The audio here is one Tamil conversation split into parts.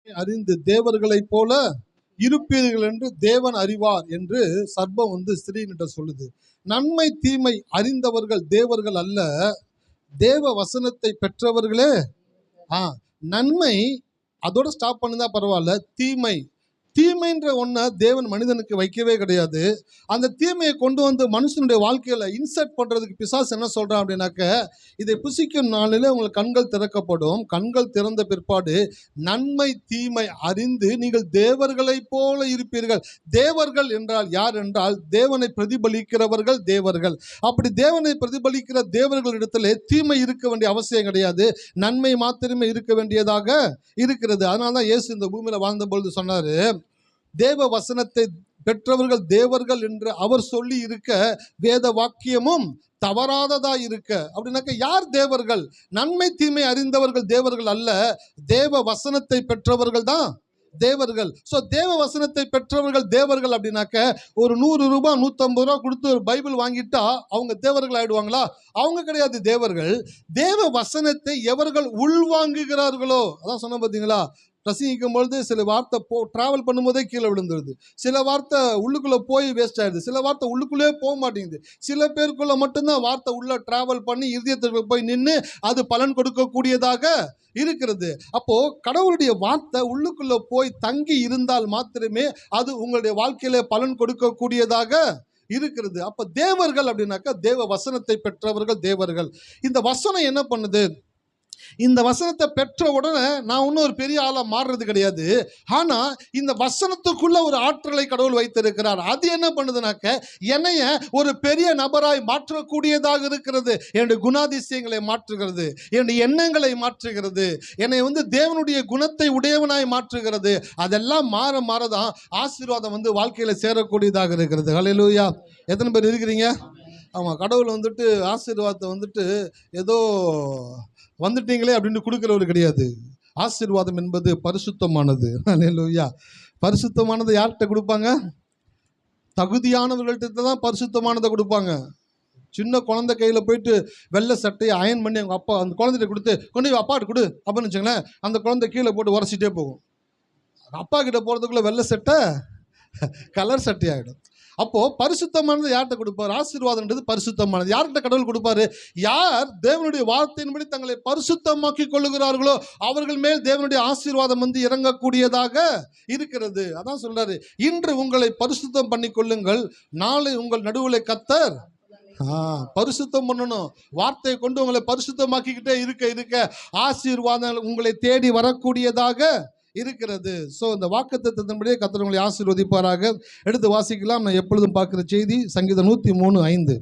அறிந்து தேவர்களைப் போல இருப்பீர்கள் என்று தேவன் அறிவார் என்று சர்ப்பம் ஸ்திரீனிட்ட சொல்லுது. நன்மை தீமை அறிந்தவர்கள் தேவர்கள் அல்ல, தேவ வசனத்தை பெற்றவர்களே. நன்மை அதோட ஸ்டாப் பண்ணுதா பரவாயில்ல, தீமைன்ற ஒன்றை தேவன் மனிதனுக்கு வைக்கவே கிடையாது. அந்த தீமையை கொண்டு மனுஷனுடைய வாழ்க்கையில இன்சர்ட் பண்றதுக்கு பிசாசு என்ன சொல்றான் அப்படின்னாக்க, இதை புசிக்கும் நாளிலே உங்கள் கண்கள் திறக்கப்படும், கண்கள் திறந்த பிற்பாடு நன்மை தீமை அறிந்து நீங்கள் தேவர்களைப் போல இருப்பீர்கள். தேவர்கள் என்றால் யார் என்றால் தேவனை பிரதிபலிக்கிறவர்கள் தேவர்கள். அப்படி தேவனை பிரதிபலிக்கிற தேவர்களிடத்திலே தீமை இருக்க வேண்டிய அவசியம் கிடையாது, நன்மை மாத்திரமே இருக்க வேண்டியதாக இருக்கிறது. அதனாலதான் இயேசு இந்த பூமியில வாழ்ந்த பொழுது சொன்னாரு, தேவ வசனத்தை பெற்றவர்கள் தேவர்கள் என்று அவர் சொல்லி இருக்க வேத வாக்கியமும் தவறாததா இருக்க. அப்படின்னாக்க யார் தேவர்கள்? நன்மை தீமை அறிந்தவர்கள் தேவர்கள் அல்ல, தேவ வசனத்தை பெற்றவர்கள் தான் தேவர்கள். ஸோ தேவ வசனத்தை பெற்றவர்கள் தேவர்கள் அப்படின்னாக்க, ஒரு 100 ரூபாய் 150 ரூபா கொடுத்து ஒரு பைபிள் வாங்கிட்டா அவங்க தேவர்கள் ஆயிடுவாங்களா? அவங்க கிடையாது தேவர்கள். தேவ வசனத்தை எவர்கள் உள்வாங்குகிறார்களோ, அதான் சொன்ன பார்த்தீங்களா, பிரசங்கிக்கும் பொழுது சில வார்த்தை டிராவல் பண்ணும்போதே கீழே விழுந்துருது, சில வார்த்தை உள்ளுக்குள்ளே போய் வேஸ்ட் ஆகிடுது, சில வார்த்தை உள்ளுக்குள்ளே போக மாட்டேங்குது, சில பேருக்குள்ள மட்டும்தான் வார்த்தை உள்ள டிராவல் பண்ணி இதயத்திற்கு போய் நின்று அது பலன் கொடுக்கக்கூடியதாக இருக்கிறது. அப்போ கடவுளுடைய வார்த்தை உள்ளுக்குள்ள போய் தங்கி இருந்தால் மாத்திரமே அது உங்களுடைய வாழ்க்கையில பலன் கொடுக்கக்கூடியதாக இருக்கிறது. அப்ப தேவர்கள் அப்படின்னாக்கா தேவ வசனத்தை பெற்றவர்கள் தேவர்கள். இந்த வசனம் என்ன பண்ணுது? இந்த வசனத்தை பெற்ற உடனே நான் இன்னும் ஒரு பெரிய ஆளா மாறுறது கிடையாது. ஆனா இந்த வசனத்துக்குள்ள ஒரு ஆற்றலை கடவுள் வைத்திருக்கிறார். அது என்ன பண்ணுதுனாக்க, என்னைய ஒரு பெரிய நபராய் மாற்றக்கூடியதாக இருக்கிறது. என்னுடைய குணாதிசயங்களை மாற்றுகிறது, என்னுடைய எண்ணங்களை மாற்றுகிறது, என்னை தேவனுடைய குணத்தை உடையவனாய் மாற்றுகிறது. அதெல்லாம் மாற மாறதான் ஆசீர்வாதம் வாழ்க்கையில சேரக்கூடியதாக இருக்கிறது. ஹல்லேலூயா. எத்தனை பேர் இருக்கிறீங்க? ஆமா, கடவுள் ஆசீர்வாதத்தை ஏதோ வந்துட்டீங்களே அப்படின்னு கொடுக்கிறவர் கிடையாது. ஆசீர்வாதம் என்பது பரிசுத்தமானது. ஹல்லேலூயா. பரிசுத்தமானது யார்கிட்ட கொடுப்பாங்க? தகுதியானவர்கள்ட்ட தான் பரிசுத்தமானதை கொடுப்பாங்க. சின்ன குழந்தை கையில் போயிட்டு வெள்ளை சட்டையை அயன் பண்ணி அவங்க அப்பா அந்த குழந்தைகிட்ட கொடுத்து கொண்டு அப்பாட்டு கொடு அப்படின்னு வச்சுங்களேன், அந்த குழந்தை கீழே போட்டு உரசிட்டே போகும். அப்பா கிட்ட போகிறதுக்குள்ள வெள்ளை சட்டை கலர் சட்டை ஆகிடும். அப்போ பரிசுத்தமானது யார்கிட்ட கொடுப்பாரு? ஆசீர்வாதம்ன்றது பரிசுத்தமானது. யார்கிட்ட கடவுள் கொடுப்பாரு? யார் தேவனுடைய வார்த்தையின்படி தங்களை பரிசுத்தமாக்கி கொள்ளுகிறார்களோ அவர்கள் மேல் தேவனுடைய ஆசீர்வாதம் இறங்கக்கூடியதாக இருக்கிறது. அதான் சொல்றாரு, இன்று உங்களை பரிசுத்தம் பண்ணி கொள்ளுங்கள், நாளை உங்கள் நடுவில் கர்த்தர் பரிசுத்தம் பண்ணணும். வார்த்தையை கொண்டு உங்களை பரிசுத்தமாக்கிக்கிட்டே இருக்க ஆசீர்வாதம் உங்களை தேடி வரக்கூடியதாக இருக்கிறது. ஸோ இந்த வாக்குத்தத்தத்தின்படியே கர்த்தர் உங்களை ஆசீர்வதிப்பாராக. எடுத்து வாசிக்கலாம். நான் எப்பொழுதும் பார்க்கிற செய்தி சங்கீதம் 103:5.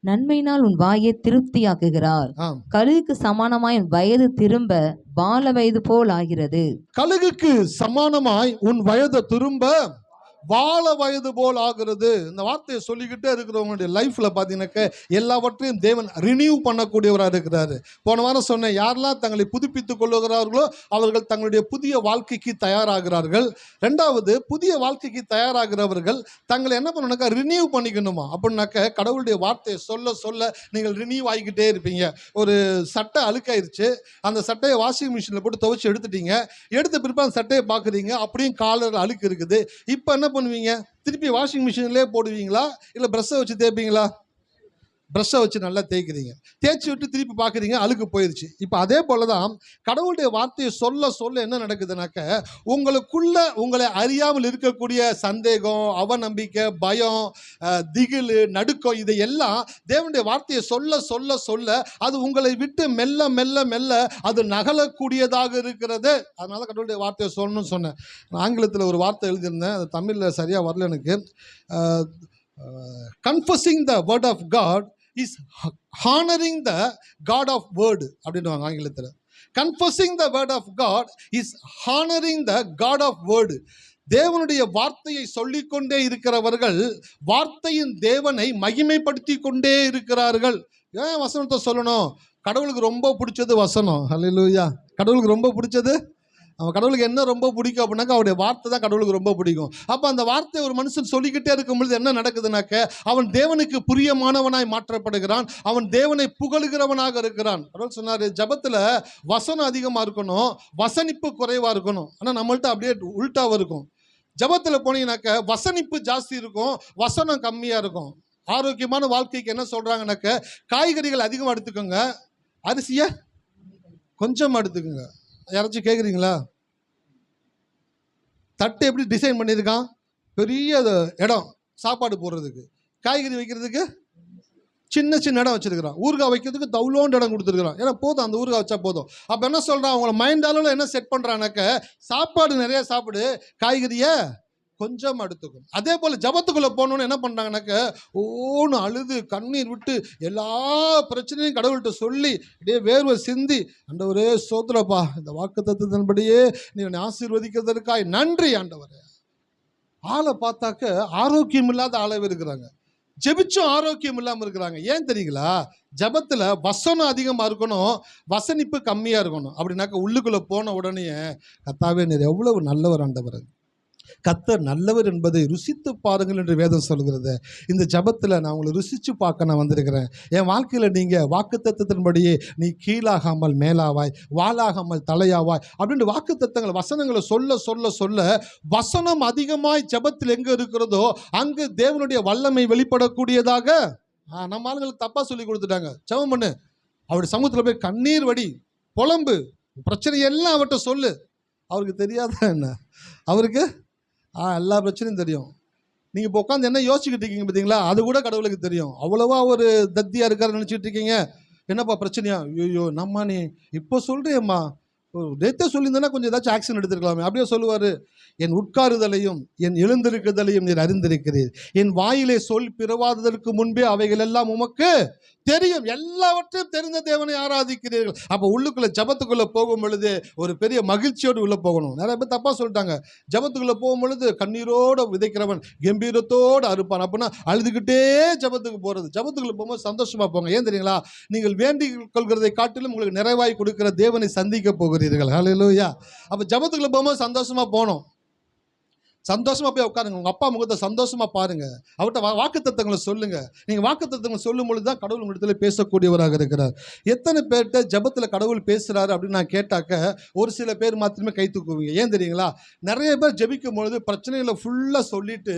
நன்மையினால் உன் வாயை திருப்தியாக்குகிறார், கழுகுக்கு சமானமாய் உன் வயது திரும்ப பால வயது போல் ஆகிறது. கழுகுக்கு சமானமாய் உன் வயது திரும்ப வாழ வயது போல் ஆகிறது. இந்த வார்த்தையை சொல்லிக்கிட்டே இருக்கிறவங்களுடைய லைஃப்ல பார்த்தீங்கன்னாக்க எல்லாவற்றையும் தேவன் ரினியூ பண்ணக்கூடியவராக இருக்கிறாரு. போன வாரம் சொன்னேன், யாரெல்லாம் தங்களை புதுப்பித்துக் கொள்ளுகிறார்களோ அவர்கள் தங்களுடைய புதிய வாழ்க்கைக்கு தயாராகிறார்கள். ரெண்டாவது, புதிய வாழ்க்கைக்கு தயாராகிறவர்கள் தங்களை என்ன பண்ணணும்னாக்கா ரினியூ பண்ணிக்கணுமா. அப்படின்னாக்க கடவுளுடைய வார்த்தையை சொல்ல சொல்ல நீங்கள் ரினியூ ஆகிக்கிட்டே இருப்பீங்க. ஒரு சட்டை அழுக்காயிருச்சு, அந்த சட்டையை வாஷிங் மிஷினில் போட்டு துவைச்சி எடுத்துட்டீங்க, எடுத்த பிறப்பு அந்த சட்டையை பார்க்குறீங்க, அப்படியும் காலர் அழுக்கு இருக்குது. இப்போ என்ன பண்ணுவீங்க? திருப்பி வாஷிங் மிஷின்லேயே போடுவீங்களா, இல்லை ப்ரஷ்ஷை வச்சு தேய்ப்பீங்களா? ப்ரஷ்ஷை வச்சு நல்லா தேய்க்கிறீங்க, தேய்ச்சி விட்டு திருப்பி பார்க்குறீங்க, அழுக்கு போயிடுச்சு. இப்போ அதே போல தான் கடவுளுடைய வார்த்தையை சொல்ல சொல்ல என்ன நடக்குதுனாக்க, உங்களுக்குள்ள உங்களை அறியாமல் இருக்கக்கூடிய சந்தேகம், அவநம்பிக்கை, பயம், திகில், நடுக்கம், இதையெல்லாம் தேவனுடைய வார்த்தையை சொல்ல சொல்ல சொல்ல அது உங்களை விட்டு மெல்ல மெல்ல மெல்ல அது நகலக்கூடியதாக இருக்கிறது. அதனால கடவுளுடைய வார்த்தையை சொல்லணும்னு சொன்னேன். ஆங்கிலத்தில் ஒரு வார்த்தை எழுதியிருந்தேன், அது தமிழில் சரியாக வரல எனக்கு. Confusing the word of God is honouring the God of word அப்படின்வாங்க ஆங்கிலத்தில். Confusing the word of God is honouring the God of word. தேவனுடைய வார்த்தையை சொல்லிக்கொண்டே இருக்கிறவர்கள் வார்த்தையின் தேவனை மகிமைப்படுத்தி கொண்டே இருக்கிறார்கள். ஏன் வசனத்தை சொல்லணும்? கடவுளுக்கு ரொம்ப பிடிச்சது வசனம். ஹல்லேலூயா. கடவுளுக்கு ரொம்ப பிடிச்சது அவன் கடவுளுக்கு என்ன ரொம்ப பிடிக்கும் அப்படின்னாக்கா அவருடைய வார்த்தை தான் கடவுளுக்கு ரொம்ப பிடிக்கும். அப்போ அந்த வார்த்தையை ஒரு மனுஷன் சொல்லிக்கிட்டே இருக்கும் பொழுது என்ன நடக்குதுனாக்க அவன் தேவனுக்கு பிரியமானவனாய் மாற்றப்படுகிறான். அவன் தேவனை புகழுகிறவனாக இருக்கிறான். கடவுள் சொன்னார், ஜபத்தில் வசனம் அதிகமாக இருக்கணும், வசனிப்பு குறைவாக இருக்கணும். ஆனால் நம்மள்ட்ட அப்படியே உள்டாவாக இருக்கும். ஜபத்தில் போனீங்கன்னாக்க வசனிப்பு ஜாஸ்தி இருக்கும், வசனம் கம்மியாக இருக்கும். ஆரோக்கியமான வாழ்க்கைக்கு என்ன சொல்கிறாங்கனாக்க காய்கறிகள் அதிகமாக எடுத்துக்கோங்க, அரிசியை கொஞ்சம் எடுத்துக்கோங்க. யாராச்சும் கேட்குறீங்களா? தட்டு எப்படி டிசைன் பண்ணியிருக்கான், பெரிய இடம் சாப்பாடு போடுறதுக்கு, காய்கறி வைக்கிறதுக்கு சின்ன சின்ன இடம் வச்சிருக்கிறான், ஊறுகாய் வைக்கிறதுக்கு தவுளோண்டு இடம் கொடுத்துருக்குறான். ஏன்னா போதும், அந்த ஊறுகாய் வச்சா போதும். அப்போ என்ன சொல்கிறான், அவங்கள மைண்ட் அளவில் என்ன செட் பண்ணுறானாக்க சாப்பாடு நிறைய சாப்பிடு, காய்கறியை கொஞ்சம் எடுத்துக்கும். அதே போல் ஜபத்துக்குள்ளே போகணுன்னு என்ன பண்ணுறாங்கனாக்க ஓன்னு அழுது கண்ணீர் விட்டு எல்லா பிரச்சனையும் கடவுள்கிட்ட சொல்லி அப்படியே வேர்வை சிந்தி, ஆண்டவரே சோத்திரப்பா, இந்த வாக்குத்தத்தத்தின்படியே நீ ஆசீர்வதிக்கிறதற்காய் நன்றி ஆண்டவரே. ஆளை பார்த்தாக்க ஆரோக்கியம் இல்லாத ஆளவே இருக்கிறாங்க, ஜெபிச்சும் ஆரோக்கியம் இல்லாமல் இருக்கிறாங்க. ஏன் தெரியுங்களா? ஜபத்தில் வசனம் அதிகமாக இருக்கணும், வசனிப்பு கம்மியாக இருக்கணும். அப்படின்னாக்க உள்ளுக்குள்ளே போன உடனே கர்த்தாவே நீர் எவ்வளவு நல்லவர் ஆண்டவர், கர்த்தர் நல்லவர் என்பதை ருசித்து பாருங்கள் என்று வேதம் சொல்கிறது. இந்த ஜபத்தில் நான் உங்களை ருசித்து பார்க்க நான் வந்திருக்கிறேன். என் வாழ்க்கையில் நீங்கள் வாக்குத்தத்தத்தின்படியே நீ கீழாகாமல் மேலாவாய், வாளாகாமல் தலையாவாய் அப்படின்ற வாக்குத்தத்தங்கள் வசனங்களை சொல்ல சொல்ல சொல்ல வசனம் அதிகமாய் ஜபத்தில் எங்கே இருக்கிறதோ அங்கு தேவனுடைய வல்லமை வெளிப்படக்கூடியதாக. நம்ம ஆளுங்களுக்கு தப்பாக சொல்லி கொடுத்துட்டாங்க. ஜெபம் பண்ணு, அவருடைய சமூகத்தில் போய் கண்ணீர் வடி, புலம்பு, பிரச்சனையெல்லாம் அவர்கிட்ட சொல்லு. அவருக்கு தெரியாத என்ன? அவருக்கு எல்லா பிரச்சனையும் தெரியும். நீங்கள் இப்போ உட்காந்து என்ன யோசிச்சுக்கிட்டு இருக்கீங்க பார்த்தீங்களா, அது கூட கடவுளுக்கு தெரியும். அவ்வளோவா ஒரு தத்தியாக இருக்காரு நினச்சிட்டு இருக்கீங்க. என்னப்பா பிரச்சனையா? ஐயோ நம்மா நீ இப்போ சொல்கிறேம்மா, நேற்றே சொல்லியிருந்தேன்னா கொஞ்சம் ஏதாச்சும் ஆக்ஷன் எடுத்துருக்கலாமே. அப்படியே சொல்லுவார், என் உட்காருதலையும் என் எழுந்திருக்குதலையும் நீர் அறிந்திருக்கிறீர், என் வாயிலே சொல் பிறவாததற்கு முன்பே அவைகள் எல்லாம் உமக்கு தெரியும், எல்லாவற்றையும் தெரிந்த தேவனை ஆராதிக்கிறீர்கள். அப்போ உள்ளுக்குள்ளே ஜபத்துக்குள்ளே போகும் பொழுது ஒரு பெரிய மகிழ்ச்சியோடு உள்ளே போகணும். நிறைய பேர் தப்பாக சொல்லிட்டாங்க, ஜபத்துக்குள்ளே போகும் பொழுது கண்ணீரோடு விதைக்கிறவன் கம்பீரத்தோடு அறுப்பான். அப்படின்னா அழுதுகிட்டே ஜபத்துக்கு போகிறது. ஜபத்துக்குள்ளே போகும்போது சந்தோஷமாக போங்க. ஏன் தெரியுங்களா? நீங்கள் வேண்டிக் கொள்கிறதை காட்டிலும் உங்களுக்கு நிறைவாய் கொடுக்கிற தேவனை சந்திக்க போகிறீர்கள். ஹல்லேலூயா. அப்போ ஜபத்துக்குள்ளே போகும்போது சந்தோஷமாக போகணும். சந்தோஷமாக போய் உட்காருங்க, உங்கள் அப்பா முகத்தை சந்தோஷமாக பாருங்கள், அவர்கிட்ட வாக்குத்தத்தங்களை சொல்லுங்கள். நீங்கள் வாக்குத்தத்தங்களை சொல்லும் பொழுது தான் கடவுள் உங்களிடத்தில் பேசக்கூடியவராக இருக்கிறார். எத்தனை பேர்கிட்ட ஜபத்தில் கடவுள் பேசுகிறாரு அப்படின்னு நான் கேட்டாக்க ஒரு சில பேர் மாத்திரமே கை தூக்குவீங்க. ஏன் தெரியுங்களா? நிறைய பேர் ஜபிக்கும் பொழுது பிரச்சனைகளை ஃபுல்லாக சொல்லிட்டு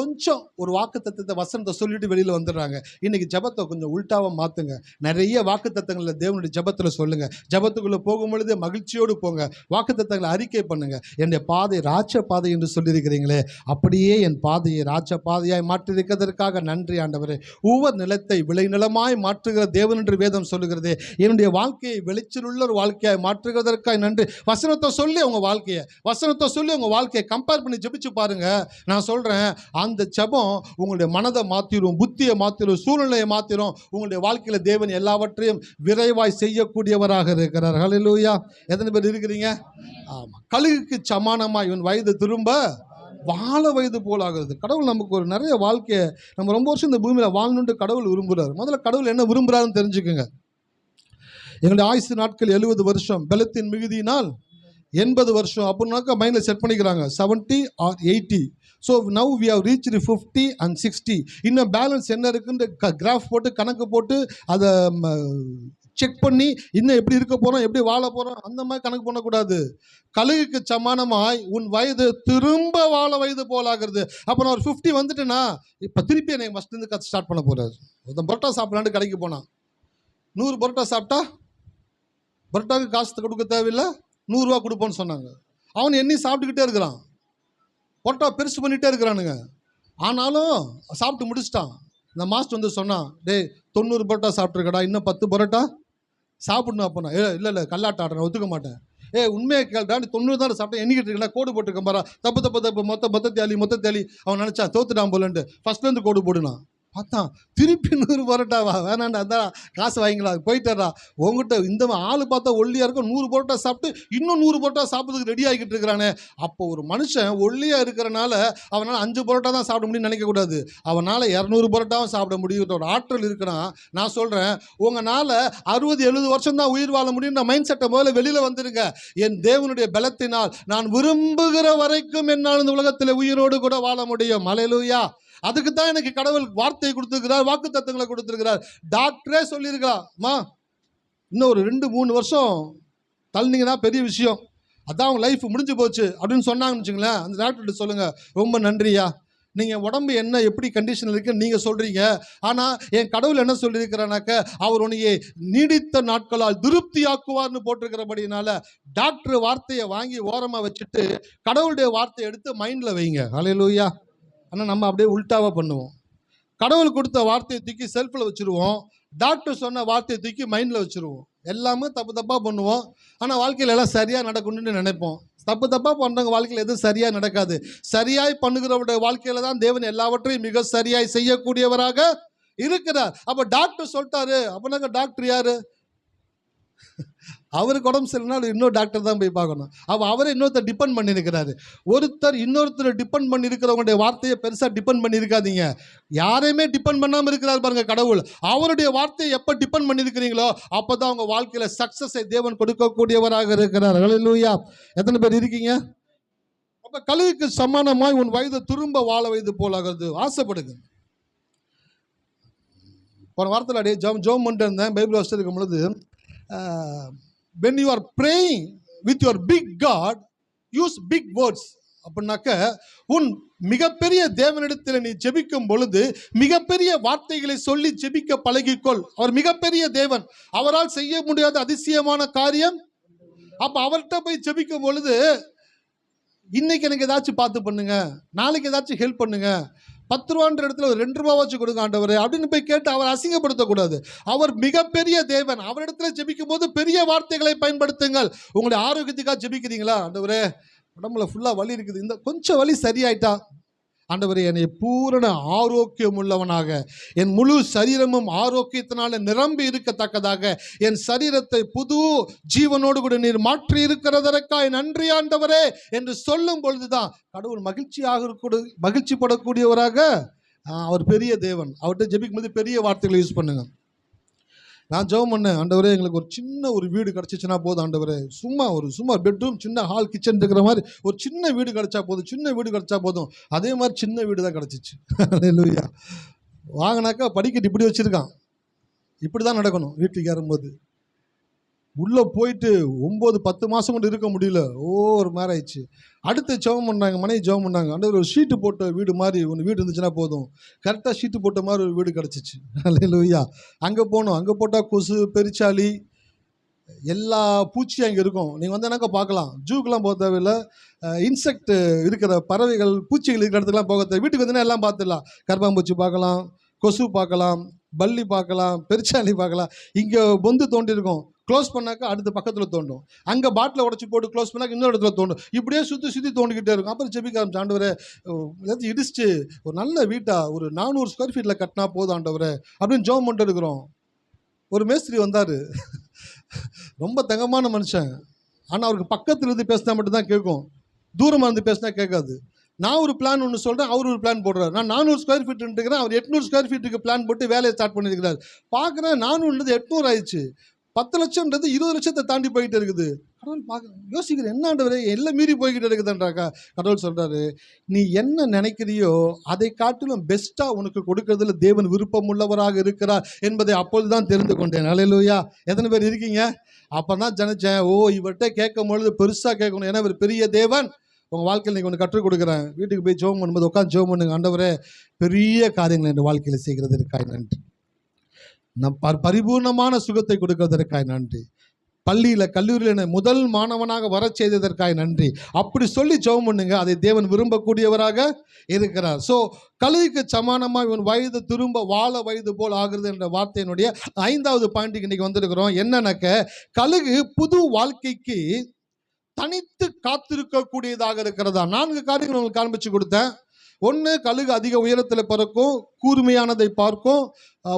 கொஞ்சம் ஒரு வாக்குத்தத்தத்தை வசனத்தை சொல்லிட்டு வெளியில் வந்துடுறாங்க. இன்றைக்கி ஜபத்தை கொஞ்சம் உள்டாவாக மாற்றுங்க. நிறைய வாக்குத்தத்தங்களை தேவனுடைய ஜபத்தில் சொல்லுங்கள். ஜபத்துக்குள்ளே போகும் பொழுது மகிழ்ச்சியோடு போங்க. வாக்குத்தத்தங்களை அறிக்கை பண்ணுங்கள். என்னுடைய பாதை ராஜ பாதை என்று சொல்லியிருக்கிறீங்களே, அப்படியே என் பாதையை ராஜ பாதையாய் மாற்றிருக்கிறதற்காக நன்றி ஆண்டவரே. ஒவ்வொரு நிலத்தை விளைநிலமாய் மாற்றுகிற தேவன் என்று வேதம் சொல்லுகிறது. என்னுடைய வாழ்க்கையை வெளிச்சலுள்ள ஒரு வாழ்க்கையாய் மாற்றுகிறதற்காக நன்றி. வசனத்தை சொல்லி உங்கள் வாழ்க்கையை கம்பேர் பண்ணி ஜெபிச்சு பாருங்க. நான் சொல்கிறேன், அந்த ஜெபம் உங்களுடைய மனதை மாற்றிடும், புத்தியை மாற்றிடும், சூழ்நிலையை மாற்றிடும். உங்களுடைய வாழ்க்கையில் தேவன் எல்லாவற்றையும் விரைவாய் செய்யக்கூடியவராக இருக்கிறார். ஹல்லேலூயா. எத்தனை பேர் இருக்கிறீங்க? ஆமாம். கழுகுக்கு சமானமாய் இவன் வயது திரும்ப வாழ வயது போல் ஆகிறது. கடவுள் நமக்கு ஒரு நிறைய வாழ்க்கையை, நம்ம ரொம்ப வருஷம் இந்த பூமியில் வாழணுன்ட்டு கடவுள் விரும்புகிறார். முதல்ல கடவுள் என்ன விரும்புகிறாருன்னு தெரிஞ்சுக்கோங்க. எங்களுடைய ஆயுசு நாட்கள் 70 வருஷம், பலத்தின் மிகுதியினால் 80 வருஷம் அப்படின்னாக்கா மைண்டில் செட் பண்ணிக்கிறாங்க 70 or 80. So now we have reach 50 and 60. இன்னும் பேலன்ஸ் என்ன இருக்குன்னு கிராஃப் போட்டு கணக்கு போட்டு அதை செக் பண்ணி இன்னும் எப்படி இருக்க போகிறோம், எப்படி வாழ போகிறோம், அந்த மாதிரி கணக்கு பண்ணக்கூடாது. கழுகுக்கு சமானமாய் உன் வயது திரும்ப வாழ வயது போலாகிறது. அப்போ நான் ஒரு 50 வந்துட்டேன்னா இப்போ திருப்பி என்னை ஃபஸ்ட்லேருந்து ஸ்டார்ட் பண்ண போகிறாரு. ஒருத்தன் பரோட்டா சாப்பிட்லான்னு கடைக்கு போனான். 100 பரோட்டா சாப்பிட்டா பரோட்டாவுக்கு காசு கொடுக்க தேவையில்லை, 100 ரூபா கொடுப்போன்னு சொன்னாங்க. அவன் எண்ணி சாப்பிட்டுக்கிட்டே இருக்கிறான், பரோட்டா பெருசு பண்ணிகிட்டே இருக்கிறானுங்க. ஆனாலும் சாப்பிட்டு முடிச்சிட்டான். இந்த மாஸ்டர் வந்து சொன்னான், டேய் 90 பரோட்டா சாப்பிட்ருக்கடா, இன்னும் 10 பரோட்டா சாப்பிடணும். அப்போ நான் இல்லை கல்லாட்ட ஆடுறேன், ஒத்துக்க மாட்டேன். உண்மையை கேள்டா, நீ 90 தான் சாப்பிட்டேன், எண்ணிக்கிட்டு இருக்கா, கோடு போட்டுருக்கேன் பாரா, தப்பு மொத்த தேலி அவன் நினச்சா தோத்துட்டான் போலன்ட்டு ஃபஸ்ட்லேருந்து கோடு போடுனான். பார்த்தான், திருப்பி 100 பரோட்டாவா, வேணாண்டா, அதான் காசு வாங்கிக்கலாம், போயிட்டாரா. உங்ககிட்ட இந்த ஆள் பார்த்தா ஒல்லியாக இருக்கும், 100 பரோட்டா சாப்பிட்டு இன்னும் 100 பரோட்டா சாப்பிட்றதுக்கு ரெடி ஆகிக்கிட்டு இருக்கிறானே. அப்போ ஒரு மனுஷன் ஒல்லியாக இருக்கிறனால அவனால் 5 பரோட்டா தான் சாப்பிட முடியும்னு நினைக்கக்கூடாது. அவனால் 200 பரோட்டாவும் சாப்பிட முடியும் ஒரு ஆற்றல் இருக்குன்னா, நான் சொல்கிறேன், உங்களால் 60-70 வருஷம் தான் உயிர் வாழ முடியும். மைண்ட் செட்டை முதல்ல வெளியில் வந்துருங்க. என் தேவனுடைய பலத்தினால் நான் விரும்புகிற வரைக்கும் என்னால் இந்த உலகத்தில் உயிரோடு கூட வாழ முடியும். அல்லேலூயா. அதுக்கு தான் எனக்கு கடவுள் வார்த்தையை கொடுத்துருக்கிறார், வாக்கு தத்தங்களை கொடுத்துருக்கிறார். டாக்டரே சொல்லியிருக்கலாம்மா, இன்னும் ஒரு 2-3 வருஷம் தள்ளினீங்கன்னா பெரிய விஷயம், அதான் அவங்க லைஃப் முடிஞ்சு போச்சு அப்படின்னு சொன்னாங்கன்னு வச்சுங்களேன். அந்த டாக்டர்கிட்ட சொல்லுங்கள், ரொம்ப நன்றியா, நீங்கள் உடம்பு என்ன எப்படி கண்டிஷனில் இருக்குன்னு நீங்கள் சொல்கிறீங்க, ஆனால் என் கடவுள் என்ன சொல்லியிருக்கிறானாக்க, அவர் உன்னையே நீடித்த நாட்களால் திருப்தியாக்குவார்னு போட்டிருக்கிறபடினால டாக்டர் வார்த்தையை வாங்கி ஓரமாக வச்சுட்டு கடவுளுடைய வார்த்தையை எடுத்து மைண்டில் வைங்க. அல்லேலூயா. ஆனால் நம்ம அப்படியே உல்டாவாக பண்ணுவோம். கடவுள் கொடுத்த வார்த்தையை தூக்கி செல்ஃபில் வச்சுருவோம், டாக்டர் சொன்ன வார்த்தையை தூக்கி மைண்டில் வச்சுருவோம். எல்லாமே தப்பாக பண்ணுவோம். ஆனால் வாழ்க்கையில் எல்லாம் சரியாக நடக்கணும்னு நினைப்போம். தப்பாக பண்ணுறவங்க வாழ்க்கையில் எதுவும் சரியாக நடக்காது. சரியாய் பண்ணுகிறவருடைய வாழ்க்கையில் தான் தேவன் எல்லாவற்றையும் மிக சரியாய் செய்யக்கூடியவராக இருக்கிறார். அப்போ டாக்டர் சொல்லிட்டாரு அப்படின்னாங்க, டாக்டர் யார்? அவருக்கு உடம்பு சரியில்லைனா இன்னொரு டாக்டர் தான் போய் பார்க்கணும். அப்போ அவரை இன்னொருத்தர் டிபெண்ட் பண்ணியிருக்கிறாரு. ஒருத்தர் இன்னொருத்தர் டிபெண்ட் பண்ணி இருக்கிறவங்களுடைய வார்த்தையை பெருசாக டிபெண்ட் பண்ணியிருக்காதீங்க. யாரையுமே டிபெண்ட் பண்ணாமல் இருக்கிறார் பாருங்க கடவுள். அவருடைய வார்த்தையை எப்போ டிபெண்ட் பண்ணியிருக்கிறீங்களோ அப்போ தான் அவங்க வாழ்க்கையில் சக்ஸஸை தேவன் கொடுக்கக்கூடியவராக இருக்கிறார். அல்லேலூயா. எத்தனை பேர் இருக்கீங்க? அப்போ கழுகுக்கு சமானமாய் உன் வயது திரும்ப வாழ வயது போலாகிறது ஆசைப்படுங்க. போன வாரத்தில் அப்படியே ஜோம் பண்ணிட்டு இருந்தேன், பைபிள் வச்சுட்டு இருக்கும் பொழுது, when you are praying with your big God, use big words. அப்படின்னாக்க உன் மிகப்பெரிய தேவனிடத்தில் நீ ஜெபிக்கும் பொழுது மிகப்பெரிய வார்த்தைகளை சொல்லி ஜெபிக்க பழகிக்கொள். அவர் மிகப்பெரிய தேவன், அவரால் செய்ய முடியாத அதிசயமான காரியம். அப்ப அவர்கிட்ட போய் ஜெபிக்கும் பொழுது, இன்னைக்கு எனக்கு ஏதாச்சும் பார்த்து பண்ணுங்க, நாளைக்கு ஏதாச்சும் ஹெல்ப் பண்ணுங்க, 10 ரூபான்ற இடத்துல ஒரு 2 ரூபா வச்சு கொடுங்க ஆண்டவரே அப்படின்னு போய் கேட்டு அவர் அசிங்கப்படுத்தக்கூடாது. அவர் மிகப்பெரிய தேவன், அவரிடத்துல ஜெபிக்கும் போது பெரிய வார்த்தைகளை பயன்படுத்துங்கள். உங்களுடைய ஆரோக்கியத்துக்காக ஜெபிக்கிறீங்களா, ஆண்டவரே உடம்புல ஃபுல்லாக வலி இருக்குது, இந்த கொஞ்சம் வலி சரியாயிட்டா, ஆண்டவரே என்னை பூரண ஆரோக்கியம் உள்ளவனாக, என் முழு சரீரமும் ஆரோக்கியத்தினால நிரம்பி இருக்கத்தக்கதாக என் சரீரத்தை புது ஜீவனோடு கூட நீர் மாற்றி இருக்கிறதற்காய் நன்றி ஆண்டவரே என்று சொல்லும் பொழுதுதான் கடவுள் மகிழ்ச்சி படக்கூடியவராக. அவர் பெரிய தேவன், அவர்கிட்ட ஜெபிக்கும் போது பெரிய வார்த்தைகளை யூஸ் பண்ணுங்க. நான் ஜெபம் பண்ணேன், ஆண்டவரே எங்களுக்கு ஒரு சின்ன ஒரு வீடு கிடச்சிச்சுன்னா போதும் ஆண்டவரே, சும்மா பெட்ரூம், சின்ன ஹால், கிச்சன் இருக்கிற மாதிரி ஒரு சின்ன வீடு கிடச்சா போதும். அதே மாதிரி சின்ன வீடு தான் கிடச்சிச்சு. அல்லேலூயா. வாங்கினாக்கா படிக்கட்டு இப்படி வச்சுருக்கான், இப்படி தான் நடக்கணும். வீட்டுக்கு ஏறும்போது உள்ளே போயிட்டு 9-10 மாதம் கொண்டு இருக்க முடியல, ஒரு மாதிரி ஆயிடுச்சு. அடுத்து ஜெபம் பண்ணாங்க, மனைவி ஜெபம் பண்ணாங்க, ஆண்டவர் ஒரு ஷீட்டு போட்ட வீடு மாதிரி ஒன்று வீடு இருந்துச்சுன்னா போதும். கரெக்டாக ஷீட்டு போட்ட மாதிரி ஒரு வீடு கிடச்சிச்சு. அல்லேலூயா. அங்கே போனோம், அங்கே போட்டால் கொசு, பெருச்சாளி, எல்லா பூச்சியும் அங்கே இருக்கும். நீங்கள் வந்தேனாக்கா பார்க்கலாம். ஜூக்கெலாம் போக தேவையில்லை, இன்செக்ட் இருக்கிற பறவைகள், பூச்சிகள் இருக்கிற இடத்துக்குலாம் போக தேவை. வீட்டுக்கு வந்தீங்கன்னா எல்லாம் பார்த்துடலாம். கரப்பாம்பூச்சி பார்க்கலாம், கொசு பார்க்கலாம், பல்லி பார்க்கலாம், பெருச்சாளி பார்க்கலாம். இங்கே பொந்து தோண்டி இருக்கும், க்ளோஸ் பண்ணாக்கா அடுத்த பக்கத்தில் தோண்டும். அங்கே பாட்டில் உடச்சி போட்டு க்ளோஸ் பண்ணாக்க இன்னொரு இடத்துல தோண்டும். இப்படியே சுற்றி தோண்டிக்கிட்டே இருக்கும். அப்புறம் ஜெபிக்க ஆரம்பிச்சு, ஆண்டவரே எல்லாத்தையும் இடிச்சுட்டு ஒரு நல்ல வீட்டாக ஒரு 400 ஸ்கொயர் ஃபீட்டில் கட்டினா போதும் ஆண்டவரே அப்படின்னு ஜெபம் பண்ணிட்டு இருக்கிறோம். ஒரு மேஸ்திரி வந்தார், ரொம்ப தங்கமான மனுஷன். ஆனால் அவருக்கு பக்கத்தில் இருந்து பேசினா மட்டும்தான் கேட்கும், தூரமாக இருந்து பேசினா கேட்காது. நான் ஒரு பிளான் ஒன்று சொல்கிறேன், அவர் ஒரு பிளான் போடுறாரு. நான் 400 ஸ்கொயர் ஃபீட் இருக்கிறேன், அவர் 800 ஸ்கொயர் ஃபீட்டுக்கு பிளான் போட்டு வேலையை ஸ்டார்ட் பண்ணியிருக்கிறார். பார்க்குறேன் 400 800 ஆயிடுச்சு, 10 லட்சம்ன்றது 20 லட்சத்தை தாண்டி போய்கிட்டு இருக்குது. கடவுள் யோசிக்கிறேன், என்ன ஆண்டவரே எல்லாம் மீறி போய்கிட்டு இருக்குதுன்றாக்கா. கடவுள் சொல்கிறாரு, நீ என்ன நினைக்கிறியோ அதை காட்டிலும் பெஸ்ட்டாக உனக்கு கொடுக்கறதுல தேவன் விருப்பம் உள்ளவராக இருக்கிறார் என்பதை அப்பொழுது தான் தெரிந்து கொண்டேன். அல்லேலூயா. எத்தனை பேர் இருக்கீங்க? அப்போ தான் ஜனிச்சேன், இவர்கிட்ட கேட்கும் பொழுது பெருசாக கேட்கணும், ஏன்னா இவர் பெரிய தேவன். உங்கள் வாழ்க்கையில் நீங்கள் ஒன்று கற்றுக் கொடுக்குறேன். வீட்டுக்கு போய் ஜெபம் பண்ணும்போது உட்காந்து ஜெபம் பண்ணுங்க, ஆண்டவரே பெரிய காரியங்கள் என் வாழ்க்கையில் செய்கிறதற்காய் நன்றி, நம் பரிபூர்ணமான சுகத்தை கொடுக்கிறதற்காய் நன்றி, பள்ளியில் கல்லூரியில் என்னை முதல் மாணவனாக வர செய்ததற்காய் நன்றி. அப்படி சொல்லி ஜெபம் பண்ணுங்க, அதை தேவன் விரும்பக்கூடியவராக இருக்கிறார். ஸோ கழுகுக்கு சமானமாக இவன் வயது திரும்ப வாழ வயது போல் ஆகுறது என்ற வார்த்தையினுடைய 5வது பாயிண்ட்டுக்கு இன்றைக்கி வந்திருக்கிறோம். என்னன்னாக்க, கழுகு புது வாழ்க்கைக்கு தனித்து காத்திருக்கக்கூடியதாக இருக்கிறதா. 4 காரியங்கள் உங்களுக்கு காண்பிச்சு கொடுத்தேன். ஒன்று, கழுகு அதிக உயரத்தில் பறக்கும், கூர்மையானதை பார்க்கும்,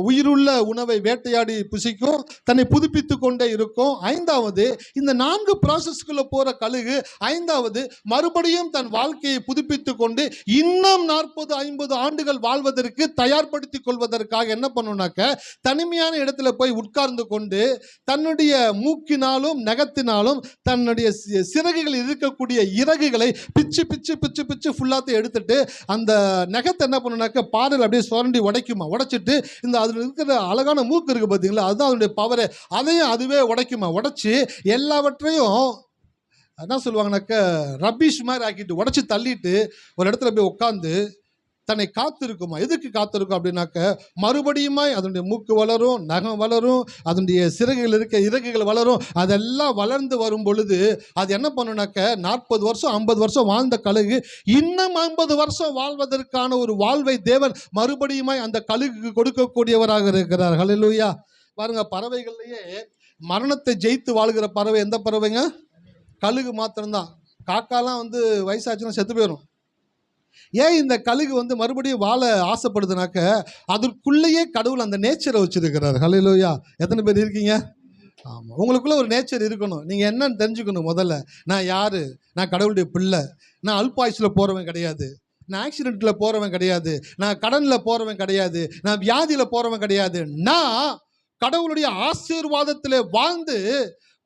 உயிருள்ள உணவை வேட்டையாடி புசிக்கும், தன்னை புதுப்பித்து கொண்டே இருக்கும். ஐந்தாவது, இந்த 4 ப்ராசஸ்குள்ளே போகிற கழுகு ஐந்தாவது மறுபடியும் தன் வாழ்க்கையை புதுப்பித்து கொண்டு இன்னும் 40-50 ஆண்டுகள் வாழ்வதற்கு தயார்படுத்தி கொள்வதற்காக என்ன பண்ணுனாக்க, தனிமையான இடத்துல போய் உட்கார்ந்து கொண்டு தன்னுடைய மூக்கினாலும் நகத்தினாலும் தன்னுடைய சிறகுகள் இருக்கக்கூடிய இறகுகளை பிச்சு பிச்சு பிச்சு பிச்சு ஃபுல்லாத்தையும் எடுத்துட்டு அந்த நகத்தை என்ன பண்ணுனாக்க பாறையில் அப்படியே சுரண்டி உடைச்சிட்டு இந்த அதில் இருக்கிற அழகான மூக்கு இருக்குது பார்த்தீங்களா, அதுதான் அதனுடைய பவரை. அதையும் அதுவே உடைச்சி எல்லாவற்றையும் என்ன சொல்லுவாங்கனாக்க ரப்பீஷ் மாதிரி ஆக்கிட்டு உடைச்சி தள்ளிட்டு ஒரு இடத்துல போய் உட்காந்து தன்னை காத்திருக்குமா. எதுக்கு காத்திருக்கும் அப்படின்னாக்க, மறுபடியுமா அதனுடைய மூக்கு வளரும், நகம் வளரும், அதனுடைய இறகுகள் வளரும். அதெல்லாம் வளர்ந்து வரும் பொழுது அது என்ன பண்ணுனாக்க, 40 வருஷம் 50 வருஷம் வாழ்ந்த கழுகு இன்னும் 50 வருஷம் வாழ்வதற்கான ஒரு வாழ்வை தேவன் மறுபடியுமா அந்த கழுகுக்கு கொடுக்கக்கூடியவராக இருக்கிறார். ஹல்லேலூயா. பாருங்க, பறவைகள்லேயே மரணத்தை ஜெயித்து வாழ்கிற பறவை எந்த பறவைங்க? கழுகு மாத்திரம்தான். காக்காலாம் வயசாச்சுன்னா செத்து போயிடும். ஏன் இந்த கழுகு மறுபடியும் வாழ ஆசைப்படுதுனாக்க, அதற்குள்ளேயே கடவுள் அந்த நேச்சரை வச்சிருக்கிறார். ஹல்லேலூயா. எத்தனை பேர் இருக்கீங்க? ஆமாம், உங்களுக்குள்ள ஒரு நேச்சர் இருக்கணும். நீங்கள் என்னன்னு தெரிஞ்சுக்கணும். முதல்ல, நான் யார்? நான் கடவுளுடைய பிள்ளை. நான் அல்பாயுசில் போகிறவன் கிடையாது, நான் ஆக்சிடெண்ட்டில் போகிறவன் கிடையாது, நான் கடனில் போகிறவன் கிடையாது, நான் வியாதியில் போகிறவன் கிடையாது. நான் கடவுளுடைய ஆசீர்வாதத்தில் வாழ்ந்து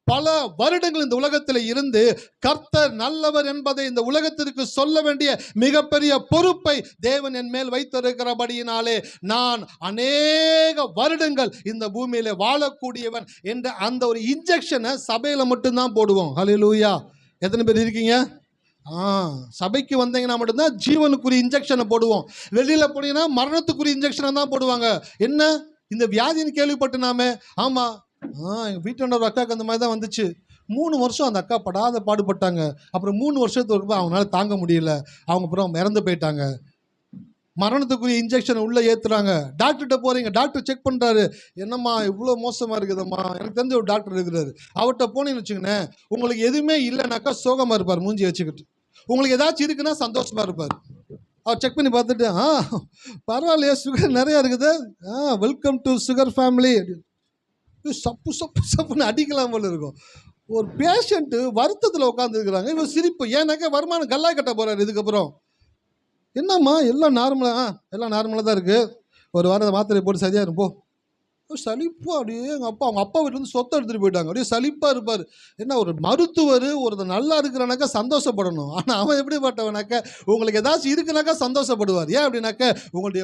பல வருடங்கள் இந்த உலகத்தில் இருந்து கர்த்தர் நல்லவர் என்பதை இந்த உலகத்திற்கு சொல்ல வேண்டிய மிகப்பெரிய பொறுப்பை தேவன் என் மேல் வைத்திருக்கிறபடியினாலே நான் அநேக வருடங்கள் இந்த பூமியில வாழக்கூடியவன் என்ற அந்த ஒரு இன்ஜெக்ஷனை சபையில மட்டும்தான் போடுவோம். ஹல்லேலூயா. எத்தனை பேர் இருக்கீங்க? சபைக்கு வந்தீங்கன்னா மட்டும்தான் ஜீவனுக்குரிய இன்ஜெக்ஷனை போடுவோம். வெளியில போனீங்கன்னா மரணத்துக்குரிய இன்ஜெக்ஷனை தான் போடுவாங்க. என்ன, இந்த வியாதின்னு கேள்விப்பட்டுனாமே. ஆமா, எங்கள் வீட்டாண்ட ஒரு அக்காவுக்கு அந்த மாதிரி தான் வந்துச்சு. 3 வருஷம் அந்த அக்கா படாத பாடுபட்டாங்க. அப்புறம் 3 வருஷத்துக்கு அவங்களால தாங்க முடியல. அவங்க அப்புறம் இறந்து போயிட்டாங்க. மரணத்துக்குரிய இன்ஜெக்ஷனை உள்ளே ஏற்றுறாங்க. டாக்டர்கிட்ட போகிறீங்க, டாக்டர் செக் பண்ணுறாரு. என்னம்மா இவ்வளோ மோசமாக இருக்குதும்மா? எனக்கு தெரிஞ்ச ஒரு டாக்டர் இருக்கிறாரு, அவர்கிட்ட போனீங்கன்னு வச்சுக்கோங்களேன், உங்களுக்கு எதுவுமே இல்லைனாக்கா சோகமாக இருப்பார் மூஞ்சி வச்சுக்கிட்டு. உங்களுக்கு ஏதாச்சும் இருக்குன்னா சந்தோஷமாக இருப்பார். அவர் செக் பண்ணி பார்த்துட்டு, பரவாயில்லையே, சுகர் நிறையா இருக்குது, வெல்கம் டு சுகர் ஃபேமிலி. சப்பு சப்பு சப்புன்னு அடிக்கலாம் போல இருக்கும். ஒரு பேஷண்ட்டு வருத்தத்தில் உட்காந்துருக்குறாங்க, இவன் சிரிப்பு. ஏன்னாக்கா வருமானம் கல்லாய் கட்ட போகிறாரு. இதுக்கப்புறம் என்னம்மா எல்லாம் நார்மலாக தான் இருக்குது, ஒரு வாரம் மாத்திரை போட்டு சரியாக இருப்போம். சலிப்பாக அப்படியே அவங்க அப்பா வீட்டிலேருந்து சொத்தை எடுத்துகிட்டு போயிட்டாங்க. அப்படியே சலிப்பாக இருப்பார். என்ன, ஒரு மருத்துவர் ஒருத்தர் நல்லா இருக்கிறனாக்கா சந்தோஷப்படணும். ஆனால் அவன் எப்படிப்பட்டவனாக்கா, உங்களுக்கு ஏதாச்சும் இருக்குனாக்கா சந்தோஷப்படுவார். ஏன் அப்படின்னாக்கா,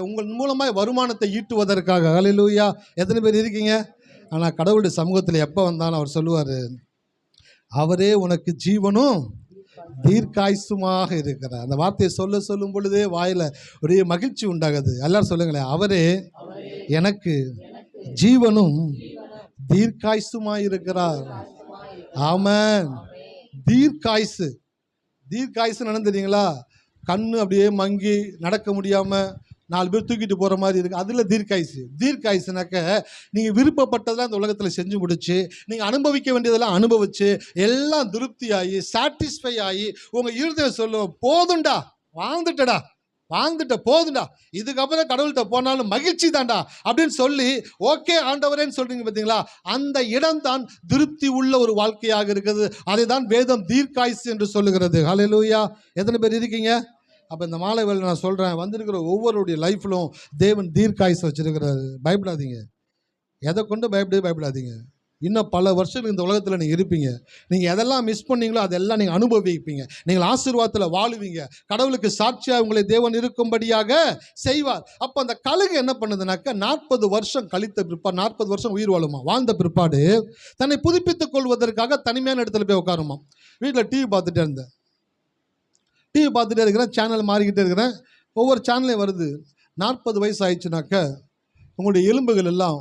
உங்கள் மூலமாக வருமானத்தை ஈட்டுவதற்காக. ஹல்லேலூயா. எத்தனை பேர் இருக்கீங்க? ஆனால் கடவுளுடைய சமூகத்தில் எப்போ வந்தாலும் அவர் சொல்லுவார், அவரே உனக்கு ஜீவனும் தீர்க்காயுசுமாக இருக்கிறார். அந்த வார்த்தையை சொல்லும் பொழுதே வாயில் ஒரே மகிழ்ச்சி உண்டாகுது. எல்லாரும் சொல்லுங்களேன், அவரே எனக்கு ஜீவனும் தீர்க்காயுசுமாக இருக்கிறார். ஆமென். தீர்க்காயுசு நடந்துறீங்களா? கண்ணு அப்படியே மங்கி நடக்க முடியாமல் 4 பேர் தூக்கிட்டு போகிற மாதிரி இருக்குது, அதில் தீர்க்காயுசுனாக்க நீங்கள் விருப்பப்பட்டதெல்லாம் இந்த உலகத்தில் செஞ்சு முடிச்சு, நீங்கள் அனுபவிக்க வேண்டியதெல்லாம் அனுபவிச்சு, எல்லாம் திருப்தியாகி சாட்டிஸ்ஃபை ஆகி உங்கள் இருதயம் சொல்லும், போதுண்டா, வாழ்ந்துட்ட போதுண்டா, இதுக்கப்புறம் கடவுள்கிட்ட போனாலும் மகிழ்ச்சி தாண்டா அப்படின்னு சொல்லி ஓகே ஆண்டவரேன்னு சொல்றீங்க பார்த்தீங்களா, அந்த இடம்தான் திருப்தி உள்ள ஒரு வாழ்க்கையாக இருக்குது. அதை தான் வேதம் தீர்க்காயுசு என்று சொல்லுகிறது. ஹல்லேலூயா. எத்தனை பேர் இருக்கீங்க? அப்போ இந்த மாலை வேளை நான் சொல்கிறேன், வந்திருக்கிற ஒவ்வொருடைய லைஃப்லும் தேவன் தீர்க்காயுசு வச்சிருக்கிறாரு. பயப்படாதீங்க, எதை கொண்டு பயப்படாதீங்க. இன்னும் பல வருஷத்துக்கு இந்த உலகத்தில் நீங்கள் இருப்பீங்க. நீங்கள் எதெல்லாம் மிஸ் பண்ணீங்களோ அதெல்லாம் நீங்கள் அனுபவிப்பீங்க. நீங்கள் ஆசீர்வாதத்தில் வாழுவீங்க. கடவுளுக்கு சாட்சியாக உங்களை தேவன் இருக்கும்படியாக செய்வார். அப்போ அந்த கழுகு என்ன பண்ணுதுனாக்கா, 40 வருஷம் கழித்த பிற்பாடு, 40 வருஷம் உயிர் வாழ்ந்த பிற்பாடு தன்னை புதுப்பித்துக் கொள்வதற்காக தனிமையான இடத்துல போய் உட்காருமா. வீட்டில் டிவி பார்த்துட்டே இருக்கிறேன், சேனல் மாறிக்கிட்டே இருக்கிறேன். ஒவ்வொரு சேனலையும் வருது. 40 வயசு ஆயிடுச்சுனாக்க உங்களுடைய எலும்புகள் எல்லாம்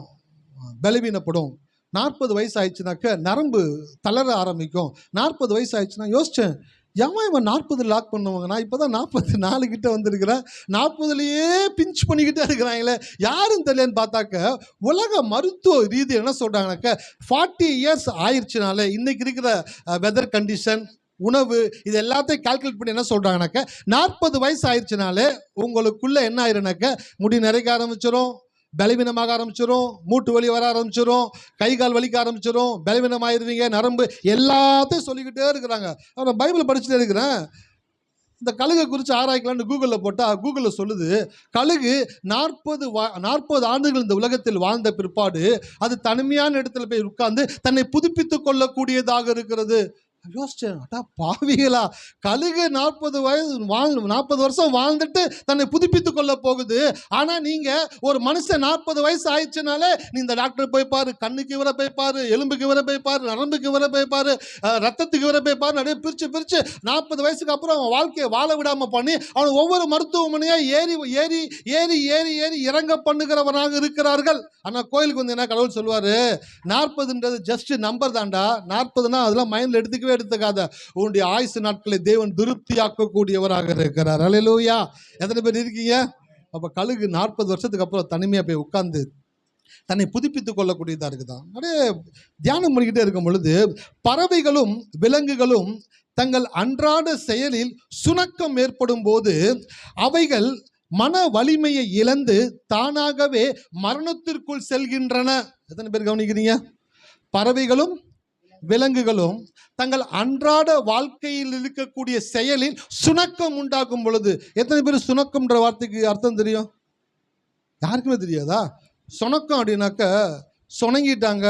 பலவீனப்படும். 40 வயசு ஆயிடுச்சுனாக்க நரம்பு தளர ஆரம்பிக்கும். 40 வயசு ஆயிடுச்சுன்னா யோசித்தேன், இவன் 40 லாக் பண்ணுவாங்க, நான் இப்போ தான் 44 கிட்ட வந்திருக்கிறேன், 40லேயே பிஞ்ச் பண்ணிக்கிட்டே இருக்கிறாங்களே, யாரும் தெரியலன்னு பார்த்தாக்க உலக மருத்துவ ரீதி என்ன சொல்கிறாங்கனாக்க, 40 இயர்ஸ் ஆயிடுச்சுனாலே இன்னைக்கு இருக்கிற வெதர் கண்டிஷன், உணவு, இது எல்லாத்தையும் கால்குலேட் பண்ணி என்ன சொல்கிறாங்கனாக்க 40 வயசு ஆயிடுச்சுனாலே உங்களுக்குள்ளே என்ன ஆயிருனாக்க முடி நிறைக்க ஆரம்பிச்சிடும், பலவீனமாக ஆரம்பிச்சிடும், மூட்டு வலி வர ஆரம்பிச்சிடும், கை கால் வலிக்க ஆரம்பிச்சிடும், பலவீனமாயிருவீங்க, நரம்பு எல்லாத்தையும் சொல்லிக்கிட்டே இருக்கிறாங்க. நான் பைபிள் படிச்சுட்டே இருக்கிறேன். இந்த கழுகை குறித்து ஆராய்க்கலான்னு கூகுளில் போட்டால் கூகுளில் சொல்லுது, கழுகு 40 ஆண்டுகள் இந்த உலகத்தில் வாழ்ந்த பிற்பாடு அது தனிமையான இடத்துல போய் உட்கார்ந்து தன்னை புதுப்பித்து கொள்ளக்கூடியதாக இருக்கிறது. யோசிச்சேன், அட்டா பாவிகளா, கழுகு 40 வருஷம் வாழ்ந்துட்டு தன்னை புதுப்பித்து கொள்ள போகுது. ஆனால் நீங்கள் ஒரு மனுஷன் 40 வயசு ஆயிடுச்சுனாலே நீ இந்த டாக்டர் போய் பாரு, கண்ணுக்கு இவரை போய் பாரு, எலும்புக்கு இவரை போய் பாரு, நரம்புக்கு இவரை போய் பாரு, ரத்தத்துக்கு இவரை போய் பாரு, நிறைய பிரித்து 40 வயசுக்கு அப்புறம் அவன் வாழ்க்கையை வாழ விடாமல் பண்ணி அவன் ஒவ்வொரு மருத்துவமனையாக ஏறி ஏறி ஏறி ஏறி ஏறி இறங்க பண்ணுகிறவனாக இருக்கிறார்கள். ஆனால் கோயிலுக்கு வந்து என்ன கடவுள் சொல்லுவார், 40ன்றது ஜஸ்ட் நம்பர் தாண்டா, 40னா அதெல்லாம் மைண்டில் எடுத்துக்காத, உன்னுடைய ஆயுசு நாட்களை தேவன் திருப்தியாக்கக்கூடியவராக இருக்கிறார். அல்லேலூயா. எத்தனை பேர் இருக்கீங்க? அப்ப கழுகு 40 வருஷத்துக்கு அப்புறம் தனிமையா போய் உட்கார்ந்து தன்னை புதுப்பித்துக் கொள்ளக்கூடியதா இருக்குதான். அப்படியே தியானம் பண்ணிக்கிட்டே இருக்கும் பொழுது பறவைகளும் விலங்குகளும் தங்கள் அன்றாட செயலில் சுணக்கம் ஏற்படும் போது அவைகள் மன வலிமையை இழந்து தானாகவே மரணத்திற்குள் செல்கின்றன. எத்தனை பேர் கவனிக்கிறீங்க? பறவைகளும் விலங்குகளும் தங்கள் அன்றாட வாழ்க்கையில் இருக்கக்கூடிய செயலில் சுணக்கம் உண்டாகும் பொழுது, எத்தனை பேர் சுணக்கம்ன்ற வார்த்தைக்கு அர்த்தம் தெரியும்? யாருக்குமே தெரியாதா? சுணக்கம் அப்படின்னாக்க சுணங்கிட்டாங்க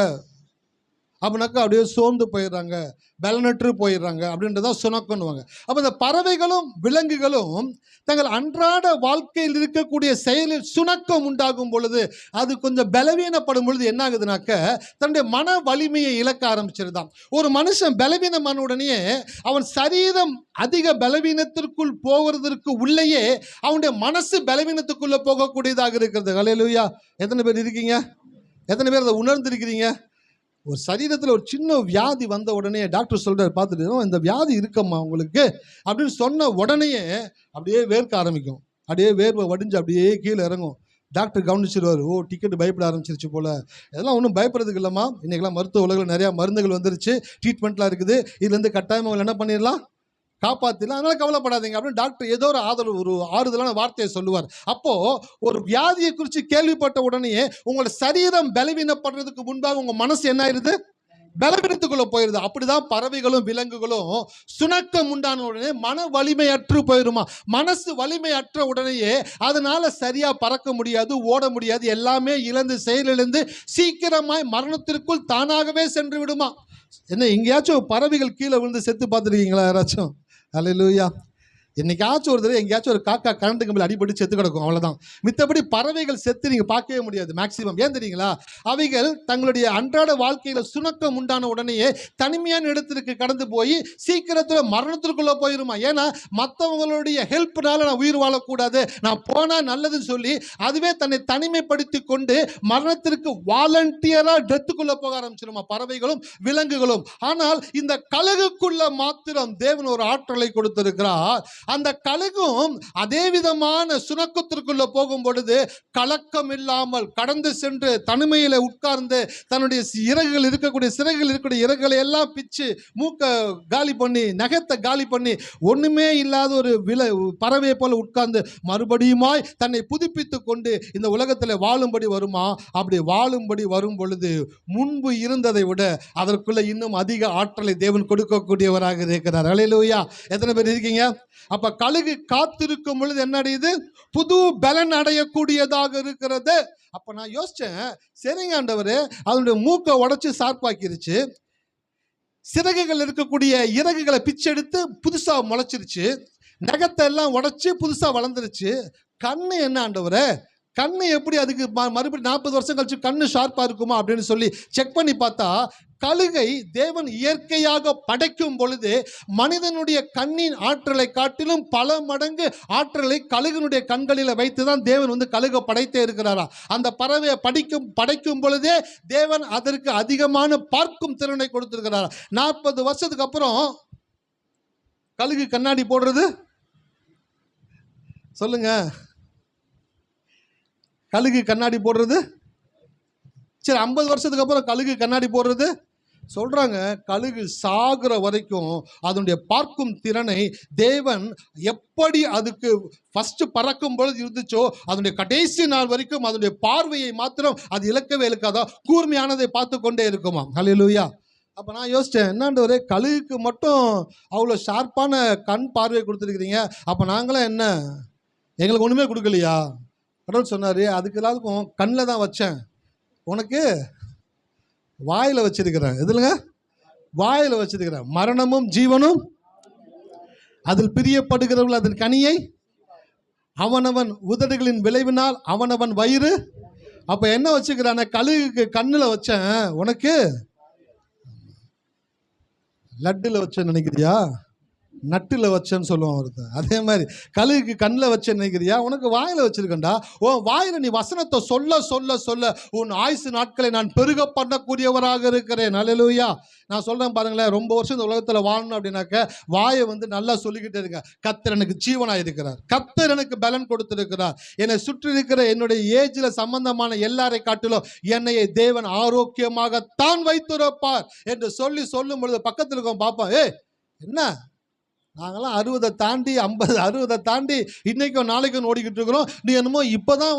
அப்படின்னாக்கா அப்படியே சோர்ந்து போயிடுறாங்க, பலனற்று போயிடுறாங்க அப்படின்றதான் சுணக்கம்னுவாங்க. அப்போ இந்த பறவைகளும் விலங்குகளும் தங்கள் அன்றாட வாழ்க்கையில் இருக்கக்கூடிய செயலில் சுணக்கம் உண்டாகும் பொழுது, அது கொஞ்சம் பலவீனப்படும் பொழுது என்ன ஆகுதுனாக்க தன்னுடைய மன வலிமையை இழக்க ஆரம்பிச்சிருதான். ஒரு மனுஷன் பலவீனமான உடனே அவன் சரீரம் அதிக பலவீனத்திற்குள் போகிறதுக்கு உள்ளேயே அவனுடைய மனசு பலவீனத்துக்குள்ளே போகக்கூடியதாக இருக்கிறது. அல்லேலூயா. எத்தனை பேர் இருக்கீங்க? எத்தனை பேர் அதை உணர்ந்திருக்கிறீங்க? ஒரு சரீரத்தில் ஒரு சின்ன வியாதி வந்த உடனே டாக்டர் சொல்கிறார், பார்த்துட்டு இந்த வியாதி இருக்கம்மா உங்களுக்கு அப்படின்னு சொன்ன உடனேயே அப்படியே வேர்க்க ஆரம்பிக்கும், அப்படியே வேர்வை வடிஞ்சு அப்படியே கீழே இறங்கும். டாக்டர் கவனிச்சிருவார், ஓ டிக்கெட் பயப்பட ஆரம்பிச்சிருச்சு போல், இதெல்லாம் ஒன்றும் பயப்படுறதுக்கு இல்லைம்மா, இன்றைக்கெல்லாம் மருத்துவ உலகில் நிறையா மருந்துகள் வந்துருச்சு, ட்ரீட்மெண்ட்லாம் இருக்குது, இதுலேருந்து கட்டாயமாக அவங்க என்ன பண்ணிடலாம், காப்பாற்றலாம், அதனால் கவலைப்படாதீங்க அப்படின்னு டாக்டர் ஏதோ ஒரு ஒரு ஆறுதலான வார்த்தையை சொல்லுவார். அப்போது ஒரு வியாதியை குறித்து கேள்விப்பட்ட உடனே உங்களோட சரீரம் பலவீனப்படுறதுக்கு முன்பாக உங்கள் மனசு என்ன ஆயிடுது, பலவீனத்துக்குள்ளே போயிடுது. அப்படிதான் பறவைகளும் விலங்குகளும் சுணக்கம் உண்டான உடனே மன வலிமையற்று போயிடுமா. மனசு வலிமையற்ற உடனேயே அதனால சரியா பறக்க முடியாது, ஓட முடியாது, எல்லாமே இழந்து செயலிழந்து சீக்கிரமாய் மரணத்திற்குள் தானாகவே சென்று விடுமா. என்ன எங்கேயாச்சும் பறவைகள் கீழே விழுந்து செத்து பார்த்துருக்கீங்களா யாராச்சும்? அல்லேலூயா. என்னைக்காச்சும் ஒரு தடவை எங்கேயாச்சும் ஒரு காக்கா கரண்ட் கம்பில் அடிபட்டு செத்து கிடக்கும், அவ்வளோதான். மித்தபடி பறவைகள் செத்து நீங்கள் பார்க்கவே முடியாது மேக்சிமம். ஏன் தெரியுங்களா? அவைகள் தங்களுடைய அன்றாட வாழ்க்கையில் சுணக்கம் உண்டான உடனேயே தனிமையான இடத்திற்கு கடந்து போய் சீக்கிரத்தில் மரணத்திற்குள்ளே போயிருமா. ஏன்னா மற்றவங்களுடைய ஹெல்ப்னால நான் உயிர் வாழக்கூடாது, நான் போனால் நல்லதுன்னு சொல்லி அதுவே தன்னை தனிமைப்படுத்தி கொண்டு மரணத்திற்கு வாலண்டியராக டெத்துக்குள்ளே போக ஆரம்பிச்சிருமா பறவைகளும் விலங்குகளும். ஆனால் இந்த கழுகுக்குள்ள மாத்திரம் தேவன் ஒரு ஆற்றலை கொடுத்திருக்கிறார். அந்த கழுகும் அதே விதமான சுணக்கத்திற்குள்ள போகும் பொழுது கலக்கம் இல்லாமல் கடந்து சென்று தனிமையில உட்கார்ந்து தன்னுடைய இறகுகள் இருக்கக்கூடிய சிறகுகள் இருக்கக்கூடிய இறகுகளை எல்லாம் பிச்சு மூக்க காலி பண்ணி நகத்தை காலி பண்ணி ஒண்ணுமே இல்லாத ஒரு பறவையை போல உட்கார்ந்து மறுபடியுமாய் தன்னை புதுப்பித்து கொண்டு இந்த உலகத்தில் வாழும்படி வருமா. அப்படி வாழும்படி வரும் பொழுது முன்பு இருந்ததை விட அதற்குள்ள இன்னும் அதிக ஆற்றலை தேவன் கொடுக்கக்கூடியவராக இருக்கிறார். அல்லேலூயா. எத்தனை பேர் இருக்கீங்க? அப்ப கழுகு காத்திருக்கும் பொழுது என்ன அடையுது, புது பலன் அடையக்கூடியதாக இருக்கிறது. அப்ப நான் யோசிச்சேன், சரிங்க ஆண்டவரே, அதனுடைய மூக்கை உடைச்சு சார்பாக்கிருச்சு, சிறகுகள் இருக்கக்கூடிய இறகுகளை பிச்செடுத்து புதுசா முளைச்சிருச்சு, நகத்தை எல்லாம் உடைச்சு புதுசா வளர்ந்துருச்சு, கண்ணு என்ன ஆண்டவரே, கண்ணு எப்படி அதுக்கு மறுபடியும் 40 வருஷம் கழிச்சு கண்ணு ஷார்ப்பா இருக்குமா அப்படின்னு சொல்லி செக் பண்ணி பார்த்தா கழுகை தேவன் இயற்கையாக படைக்கும் பொழுது மனிதனுடைய கண்ணின் ஆற்றலை காட்டிலும் பல மடங்கு ஆற்றலை கழுகனுடைய கண்களில் வைத்துதான் தேவன் கழுகை படைத்தே இருக்கிறாரா. அந்த பறவையை படைக்கும் பொழுதே தேவன் அதற்கு அதிகமான பார்க்கும் திறனை கொடுத்திருக்கிறாரா. 40 வருஷத்துக்கு அப்புறம் கழுகு கண்ணாடி போடுறது சொல்லுங்க, கழுகு கண்ணாடி போடுறது சரி, 50 வருஷத்துக்கு அப்புறம் கழுகு கண்ணாடி போடுறது சொல்றாங்க, கழுகு சாகுற வரைக்கும் அதனுடைய பார்க்கும் திறனை தேவன் எப்படி அதுக்கு ஃபர்ஸ்ட் பறக்கும் பொழுது இருந்துச்சோ அதனுடைய கடைசி நாள் வரைக்கும் அதனுடைய பார்வையை மாத்திரம் அது இழக்கவே இழுக்காதா, கூர்மையானதை பார்த்து கொண்டே இருக்குமா. ஹல்லேலூயா. அப்போ நான் யோசித்தேன், என்னாண்டவரே கழுகுக்கு மட்டும் அவ்வளோ ஷார்ப்பான கண் பார்வை கொடுத்துருக்கிறீங்க, அப்போ நாங்களாம் என்ன, எங்களுக்கு ஒன்றுமே கொடுக்கலையா? கடவுள் சொன்னார், அதுக்கு எல்லாத்துக்கும் கண்ணில் தான் வச்சேன், உனக்கு வாயில் வச்சிருக்கிறேன். எதுலங்க? வாயில் வச்சிருக்கிறேன். மரணமும் ஜீவனும் அதில் பிரியப்படுகிறவர்கள் அதன் கனியை அவனவன் உதடுகளின் விளைவினால் அவனவன் வயிறு. அப்போ என்ன வச்சுக்கிறான, கழுகுக்கு கண்ணில் வச்சேன், உனக்கு லட்டில் வச்சேன்னு நினைக்கிறியா, நட்டில் வச்சேன்னு சொல்லுவான் ஒருத்தன். அதே மாதிரி கழுகுக்கு கண்ணில் வச்சேன்னு நினைக்கிறியா, உனக்கு வாயில் வச்சிருக்கேன்டா. உன் வாயில் நீ வசனத்தை சொல்ல சொல்ல சொல்ல உன் ஆயுசு நாட்களை நான் பெருக பண்ணக்கூடியவராக இருக்கிறேன். ஹல்லேலூயா. நான் சொல்கிறேன் பாருங்களேன், ரொம்ப வருஷம் இந்த உலகத்தில் வாழணும் அப்படின்னாக்க வாயை நல்லா சொல்லிக்கிட்டே இருக்க. கர்த்தர் எனக்கு ஜீவனாக இருக்கிறார், கர்த்தர் எனக்கு பலன் கொடுத்திருக்கிறார், என்னை சுற்றி இருக்கிற என்னுடைய ஏஜில் சம்பந்தமான எல்லாரை காட்டிலும் என்னையை தேவன் ஆரோக்கியமாகத்தான் வைத்திருப்பார் என்று சொல்லும் பொழுது பக்கத்தில் இருக்கோம் பார்ப்போம், என்ன நாங்களாம் 60 தாண்டி 50 60 தாண்டி இன்றைக்கும் நாளைக்கும் ஓடிக்கிட்டு இருக்கிறோம். நீ என்னமோ இப்போ தான்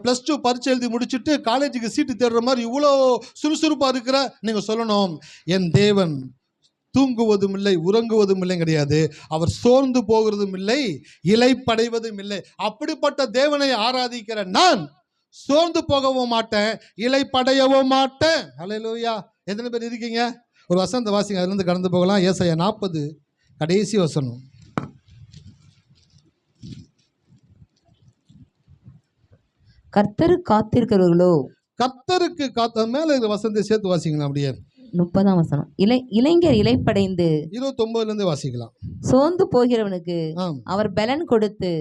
+2 பரீட்சை எழுதி முடிச்சுட்டு காலேஜுக்கு சீட்டு தேடுற மாதிரி இவ்வளோ சுறுசுறுப்பாக இருக்கிற. நீங்கள் சொல்லணும், என் தேவன் தூங்குவதும் இல்லை உறங்குவதும் இல்லை கிடையாது, அவர் சோர்ந்து போகிறதும் இல்லை இளைப்படைவதும் இல்லை. அப்படிப்பட்ட தேவனை ஆராதிக்கிற நான் சோர்ந்து போகவும் மாட்டேன், இளைப்படையவும் மாட்டேன். ஹல்லேலூயா. எத்தனை பேர் இருக்கீங்க? ஒரு வசனத்தை வாசிங்க, அதுலேருந்து கடந்து போகலாம். ஏசாயா 40 கடைசி வசனம். கர்த்தருக்கு காத்திருக்கிறவர்களோ, கர்த்தருக்கு காத்த மேல இருக்கிற வசனத்தை சேர்த்து வாசிக்கலாம். அப்படியே 30ஆம் வசனம். இளைஞர் இளைப்படைந்து 29 வாசிக்கலாம். சோர்ந்து போகிறவனுக்கு அவர் பலன் கொடுத்து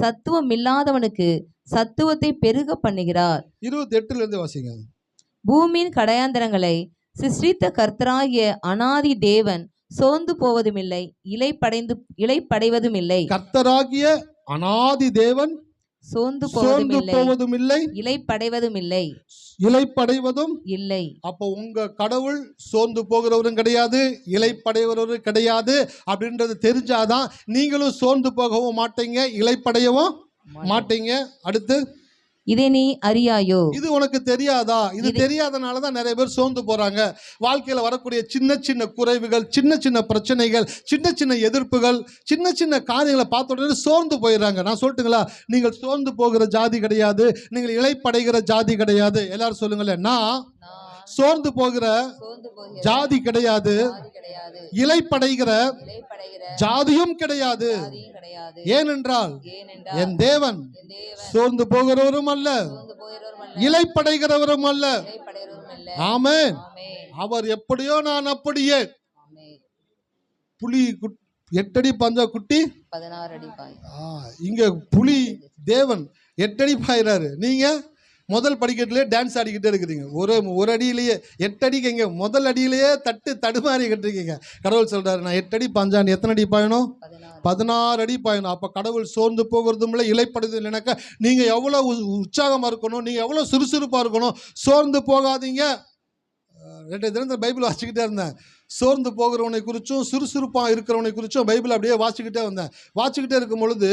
சத்துவம் இல்லாதவனுக்கு சத்துவத்தை பெருக பண்ணுகிறார். 28 வாசிங்க. பூமியின் கடையாந்தரங்களை சிருஷ்டித்த கர்த்தராகிய அனாதி தேவன் சோர்ந்து போவதும் இல்லை இளைப்படைவதும் இல்லை. கர்த்தராகிய அனாதி தேவன் சோர்ந்து போவதும் இல்லை இளைப்படைவதும் இல்லை. இளைப்படைவதும் இல்லை. அப்போ உங்க கடவுள் சோர்ந்து போகிறவரும் கிடையாது, இளைப்படைவரும் கிடையாது அப்படின்றது தெரிஞ்சாதான் நீங்களும் சோர்ந்து போகவும் மாட்டீங்க, இளைப்படையவும் மாட்டீங்க. அடுத்து, இதை நீ அறியாயோ? இது உனக்கு தெரியாதா? இது தெரியாதனால தான் நிறைய பேர் சோர்ந்து போறாங்க. வாழ்க்கையில் வரக்கூடிய சின்ன சின்ன குறைவுகள், சின்ன சின்ன பிரச்சனைகள், சின்ன சின்ன எதிர்ப்புகள், சின்ன சின்ன காரியங்களை பார்த்த உடனே சோர்ந்து போயிடுறாங்க. நான் சொல்லட்டுங்களா, நீங்கள் சோர்ந்து போகிற ஜாதி கிடையாது, நீங்கள் இளைப்படைகிற ஜாதி கிடையாது. எல்லாரும் சொல்லுங்களேன், நான் சோர்ந்து போகிற ஜாதி கிடையாது, இளைப்படைகிற ஜாதியும் கிடையாது. ஏனென்றால் என் தேவன் சோர்ந்து போகிறவரும் அல்ல இளைப்படைகிறவரும் அல்ல. ஆமென். அவர் எப்படியோ நான் அப்படியே. புலி 8 அடி பாஞ்சா குட்டி 16 அடி பாய். இங்க புலி தேவன் 8 அடி பாயிறாரு, நீங்க முதல் படிக்கட்டிலே டான்ஸ் ஆடிக்கிட்டே இருக்கிறீங்க. ஒரு அடியிலேயே 8 அடிக்கு எங்க முதல் அடியிலேயே தடுமாறிக்கிட்டு இருக்கீங்க. கடவுள் சொல்றாரு, நான் 8 அடி பாஞ்சான், எத்தனை அடி பாயணும்? 16 அடி பாயணும். அப்போ கடவுள் சோர்ந்து போகிறதும் இல்லை இளைப்படுது இல்லைனாக்கா நீங்கள் எவ்வளோ உற்சாகமாக இருக்கணும், நீங்கள் எவ்வளோ சுறுசுறுப்பாக இருக்கணும். சோர்ந்து போகாதீங்க. 2 தினத்தில் பைபிள் வாசிக்கிட்டே இருந்தேன். சோர்ந்து போகிறவனை குறித்தும் சுறுசுறுப்பாக இருக்கிறவனை குறித்தும் பைபிள் அப்படியே வாசிக்கிட்டே வந்தேன். வாசிக்கிட்டே இருக்கும் பொழுது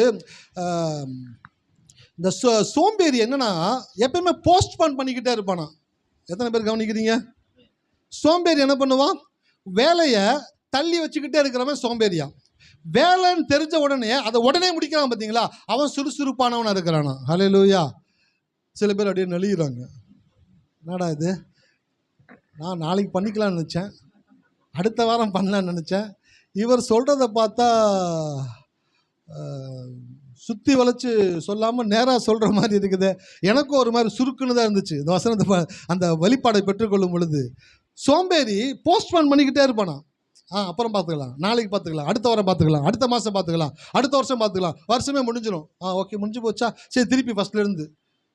இந்த சோம்பேறி என்னன்னா எப்பயுமே போஸ்ட்போன் பண்ணிக்கிட்டே இருப்பானா. எத்தனை பேர் கவனிக்கிறீங்க? சோம்பேறி என்ன பண்ணுவான்? வேலையை தள்ளி வச்சுக்கிட்டே இருக்கிறவன் சோம்பேறியா. வேலைன்னு தெரிஞ்ச உடனே அதை உடனே முடிக்கிறான் பார்த்தீங்களா, அவன் சுறுசுறுப்பானவனாக இருக்கிறானா. ஹல்லேலூயா. சில பேர் அப்படியே நெளிகிறாங்க, என்னடா இது, நான் நாளைக்கு பண்ணிக்கலாம்னு நினச்சேன், அடுத்த வாரம் பண்ணலான்னு நினச்சேன், இவர் சொல்கிறத பார்த்தா சுற்றி வளைச்சு சொல்லாமல் நேராக சொல்கிற மாதிரி இருக்குது. எனக்கும் ஒரு மாதிரி சுருக்குன்னு தான் இருந்துச்சு இந்த வசனத்தை அந்த வெளிப்பாடை பெற்றுக்கொள்ளும் பொழுது. சோம்பேறி போஸ்ட்போன் பண்ணிக்கிட்டே இருப்பானா. அப்புறம் பார்த்துக்கலாம், நாளைக்கு பார்த்துக்கலாம், அடுத்த வாரம் பார்த்துக்கலாம், அடுத்த மாதம் பார்த்துக்கலாம், அடுத்த வருஷம் பார்த்துக்கலாம், வருஷமே முடிஞ்சிடும். ஓகே முடிஞ்சு போச்சா, சரி திருப்பி ஃபஸ்ட்லேருந்து.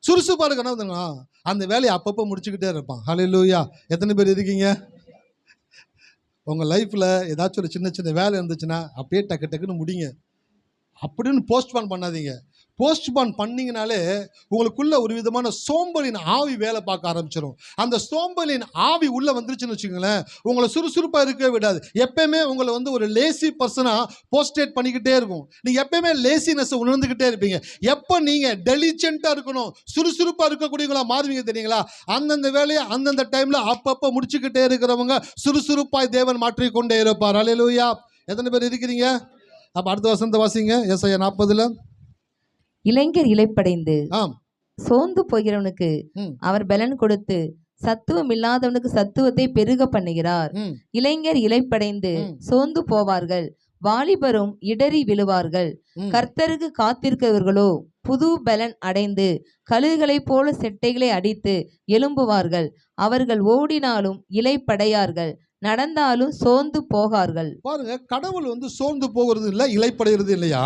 சுறுசுறுப்பாக இருக்கணும், அந்த வேலையை அப்பப்போ முடிச்சுக்கிட்டே இருப்பான். ஹல்லேலூயா. எத்தனை பேர் இருக்கீங்க? உங்கள் லைஃப்பில் ஏதாச்சும் ஒரு சின்ன சின்ன வேலை இருந்துச்சுன்னா அப்படியே டக்கு டக்குன்னு முடிங்க. அப்படின்னு போஸ்ட்போன் பண்ணாதீங்க. போஸ்ட்பான் பண்ணிங்கனாலே உங்களுக்குள்ள ஒரு விதமான சோம்பலின் ஆவி வேலை பார்க்க ஆரம்பிச்சிடும். அந்த சோம்பலின் ஆவி உள்ளே வந்துருச்சுன்னு வச்சுக்கோங்களேன், உங்களை சுறுசுறுப்பாக இருக்கவே விடாது. எப்பயுமே உங்களை ஒரு லேசி பர்சனாக போஸ்டேட் பண்ணிக்கிட்டே இருக்கும். நீங்கள் எப்பயுமே லேசினஸை உணர்ந்துக்கிட்டே இருப்பீங்க. எப்போ நீங்கள் டெலிஜென்ட்டாக இருக்கணும், சுறுசுறுப்பாக இருக்கக்கூடியவங்களா மாறுவீங்க தெரியுங்களா? அந்தந்த வேலையை அந்தந்த டைமில் அப்பப்போ முடிச்சுக்கிட்டே இருக்கிறவங்க சுறுசுறுப்பாய் தேவன் மாற்றிக்கொண்டே இருப்பார். அல்லேலூயா. எத்தனை பேர் இருக்கிறீங்க? அப்போ அடுத்த வசனத்தை வாசிங்க. ஏசாயா 40. இளைஞர் இளைப்படைந்து சோர்ந்து போகிறவனுக்கு அவர் பலன் கொடுத்து சத்துவம் இல்லாதவனுக்கு சத்துவத்தை பெருக பண்ணுகிறார். இளைஞர் இளைப்படைந்து சோர்ந்து போவார்கள், வாலிபரும் இடறி விழுவார்கள். கர்த்தருக்கு காத்திருக்கிறவர்களோ புது பலன் அடைந்து கழுகுகளைப் போல செட்டைகளை அடித்து எழும்புவார்கள். அவர்கள் ஓடினாலும் இளைப்படையார்கள், நடந்தாலும் சோர்ந்து போகார்கள். பாருங்க, கடவுள் சோர்ந்து போகிறது இல்லை, இளைப்படைகிறது இல்லையா?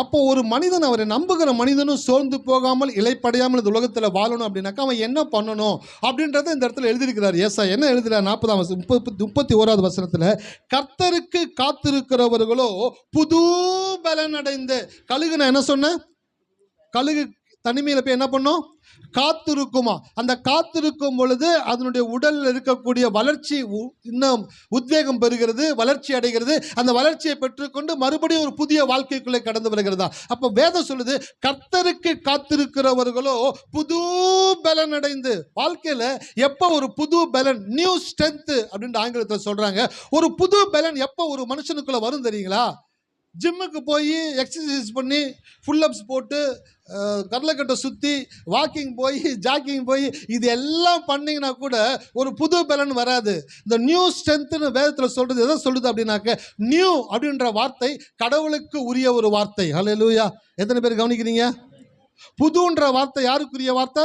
அப்போ ஒரு மனிதன், அவரை நம்புகிற மனிதனும் சோர்ந்து போகாமல் இளைப்படையாமல் இந்த உலகத்தில் வாழணும் அப்படின்னாக்கா அவன் என்ன பண்ணணும் அப்படின்றத இந்த இடத்துல எழுதியிருக்கிறார். ஏசாயா என்ன எழுதுகிறார்? 31வது வசனத்தில், கர்த்தருக்கு காத்திருக்கிறவர்களோ புது பலன் அடைந்து. கழுகுனா என்ன சொன்ன? கழுகு தனிமையில் போய் என்ன பண்ணும்? காத்திருக்குமா. அந்த காத்திருக்கும் பொழுது அதனுடைய உடலில் இருக்கக்கூடிய வளர்ச்சி இன்னும் உத்வேகம் பெறுகிறது, வளர்ச்சி அடைகிறது. அந்த வளர்ச்சியை பெற்றுக்கொண்டு மறுபடியும் ஒரு புதிய வாழ்க்கைக்குள்ளே கடந்து வருகிறதா. அப்போ வேதம் சொல்லுது, கர்த்தருக்கு காத்திருக்கிறவர்களோ புது பலன் அடைந்து. வாழ்க்கையில் எப்போ ஒரு புது பலன், நியூ ஸ்ட்ரென்த் அப்படின்ற ஆங்கிலத்தில் சொல்றாங்க. ஒரு புது பலன் எப்போ ஒரு மனுஷனுக்குள்ள வரும் தெரியுங்களா? ஜிம்முக்கு போய் எக்ஸசைஸ் பண்ணி ஃபுல்லப்ஸ் போட்டு கடலைக்கட்டை சுற்றி வாக்கிங் போய் ஜாக்கிங் போய் இது எல்லாம் பண்ணிங்கன்னா கூட ஒரு புது பலன் வராது. இந்த நியூ ஸ்ட்ரென்த்னு வேதத்தில் சொல்கிறது எதை சொல்லுது அப்படின்னாக்க, நியூ அப்படின்ற வார்த்தை கடவுளுக்கு உரிய ஒரு வார்த்தை. ஹல்லேலூயா. எத்தனை பேர் கவனிக்கிறீங்க? புதுன்ற வார்த்தை யாருக்குரிய வார்த்தை?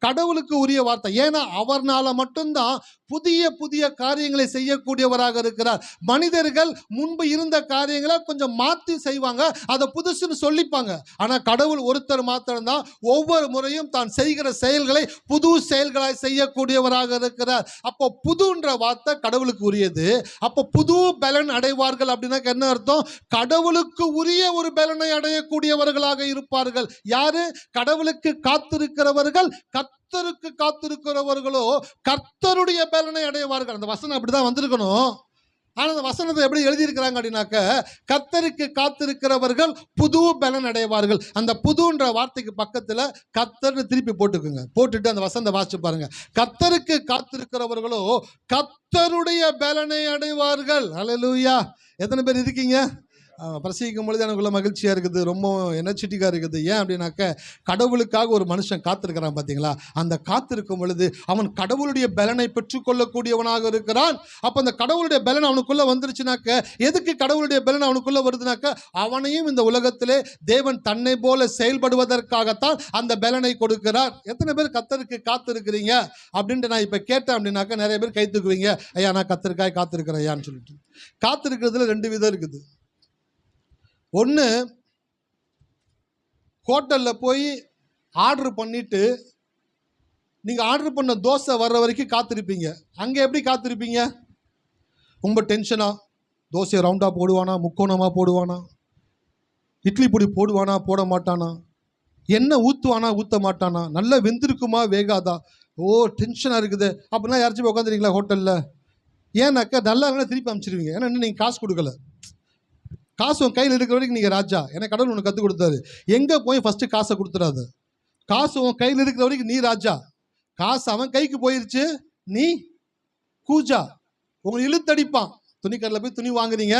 கடவுளுக்கு உரிய வார்த்தை. ஏன்னா அவர்னால மட்டும்தான் புதிய புதிய காரியங்களை செய்யக்கூடியவராக இருக்கிறார். மனிதர்கள் முன்பு இருந்த காரியங்களை கொஞ்சம் மாற்றி செய்வாங்க, அதை புதுசுன்னு சொல்லிப்பாங்க. ஆனால் கடவுள் ஒருத்தர் மாத்திரம்தான் ஒவ்வொரு முறையும் தான் செய்கிற செயல்களை புது செயல்களாய் செய்யக்கூடியவராக இருக்கிறார். அப்போ புதுன்ற வார்த்தை கடவுளுக்கு உரியது. அப்போ புது பலன் அடைவார்கள் அப்படின்னா என்ன அர்த்தம்? கடவுளுக்கு உரிய ஒரு பலனை அடையக்கூடியவர்களாக இருப்பார்கள். யாரு? கடவுளுக்கு காத்திருக்கிறவர்கள். கர்த்தருக்கு காத்திருக்கிறவர்களோ கர்த்தருடைய பலனை அடைவார்கள். அந்த வசனம் அப்படிதான் வந்திருக்கணும். ஆனால் அந்த வசனத்தை எப்படி எழுதியிருக்கிறாங்க அப்படின்னாக்க, கர்த்தருக்கு காத்திருக்கிறவர்கள் புது பலன் அடைவார்கள். அந்த புதுன்ற வார்த்தைக்கு பக்கத்தில் கர்த்தர்னு திருப்பி போட்டுக்குங்க. போட்டுட்டு அந்த வசனத்தை வாசிச்சு பாருங்க. கர்த்தருக்கு காத்திருக்கிறவர்களோ கர்த்தருடைய பலனை அடைவார்கள். அல்லேலூயா. எத்தனை பேர் இருக்கீங்க? பிரசங்கிக்கும் பொழுது எனக்குள்ள மகிழ்ச்சியாக இருக்குது, ரொம்ப எனர்ஜெட்டிக்காக இருக்குது. ஏன் அப்படின்னாக்க, கடவுளுக்காக ஒரு மனுஷன் காத்திருக்கிறான் பார்த்தீங்களா? அந்த காத்திருக்கும் பொழுது அவன் கடவுளுடைய பலனை பெற்றுக்கொள்ளக்கூடியவனாக இருக்கிறான். அப்போ அந்த கடவுளுடைய பலன் அவனுக்குள்ளே வந்துருச்சுனாக்க, எதுக்கு கடவுளுடைய பலன் அவனுக்குள்ளே வருதுனாக்க, அவனையும் இந்த உலகத்திலே தேவன் தன்னை போல செயல்படுவதற்காகத்தான் அந்த பலனை கொடுக்கிறார். எத்தனை பேர் கர்த்தருக்கு காத்திருக்கிறீங்க அப்படின்ட்டு நான் இப்போ கேட்டேன் அப்படின்னாக்க, நிறைய பேர் கை தூக்குவீங்க. ஐயா நான் கர்த்தருக்காய் காத்திருக்கிறேன் ஐயான்னு சொல்லிட்டு. காத்திருக்கிறதுல 2 விதம் இருக்குது. ஒன்று, ஹோட்டலில் போய் ஆர்டர் பண்ணிவிட்டு நீங்கள் ஆர்டர் பண்ண தோசை வர்ற வரைக்கும் காத்திருப்பீங்க. அங்கே எப்படி காத்திருப்பீங்க? ரொம்ப டென்ஷனாக, தோசையை ரவுண்டாக போடுவானா, முக்கோணமாக போடுவானா, இட்லி பொடி போடுவானா, போட மாட்டானா, எண்ணெய் ஊற்றுவானா, ஊற்ற மாட்டானா, நல்லா வெந்திருக்குமா, வேகாதா, டென்ஷனாக இருக்குது. அப்படின்னா யாராச்சும் உட்காந்துருக்கீங்களா ஹோட்டலில்? ஏன்னாக்கா நல்லா இருந்தால் திருப்பி அனுப்பிச்சிடுவீங்க. ஏன்னா இன்னும் நீங்கள் காசு கொடுக்கல. காசு உன் கையில் இருக்கிற வரைக்கும் நீங்கள் ராஜா. ஏன்னா கடவுள் உனக்கு கற்றுக் கொடுத்தாரு. எங்கே போய் ஃபஸ்ட்டு காசை கொடுத்துடாது. காசு உன் கையில் இருக்கிற வரைக்கும் நீ ராஜா. காசு அவன் கைக்கு போயிருச்சு, நீ கூஜா. உங்களை இழுத்தடிப்பான். துணிக்கடையில் போய் துணி வாங்குறீங்க.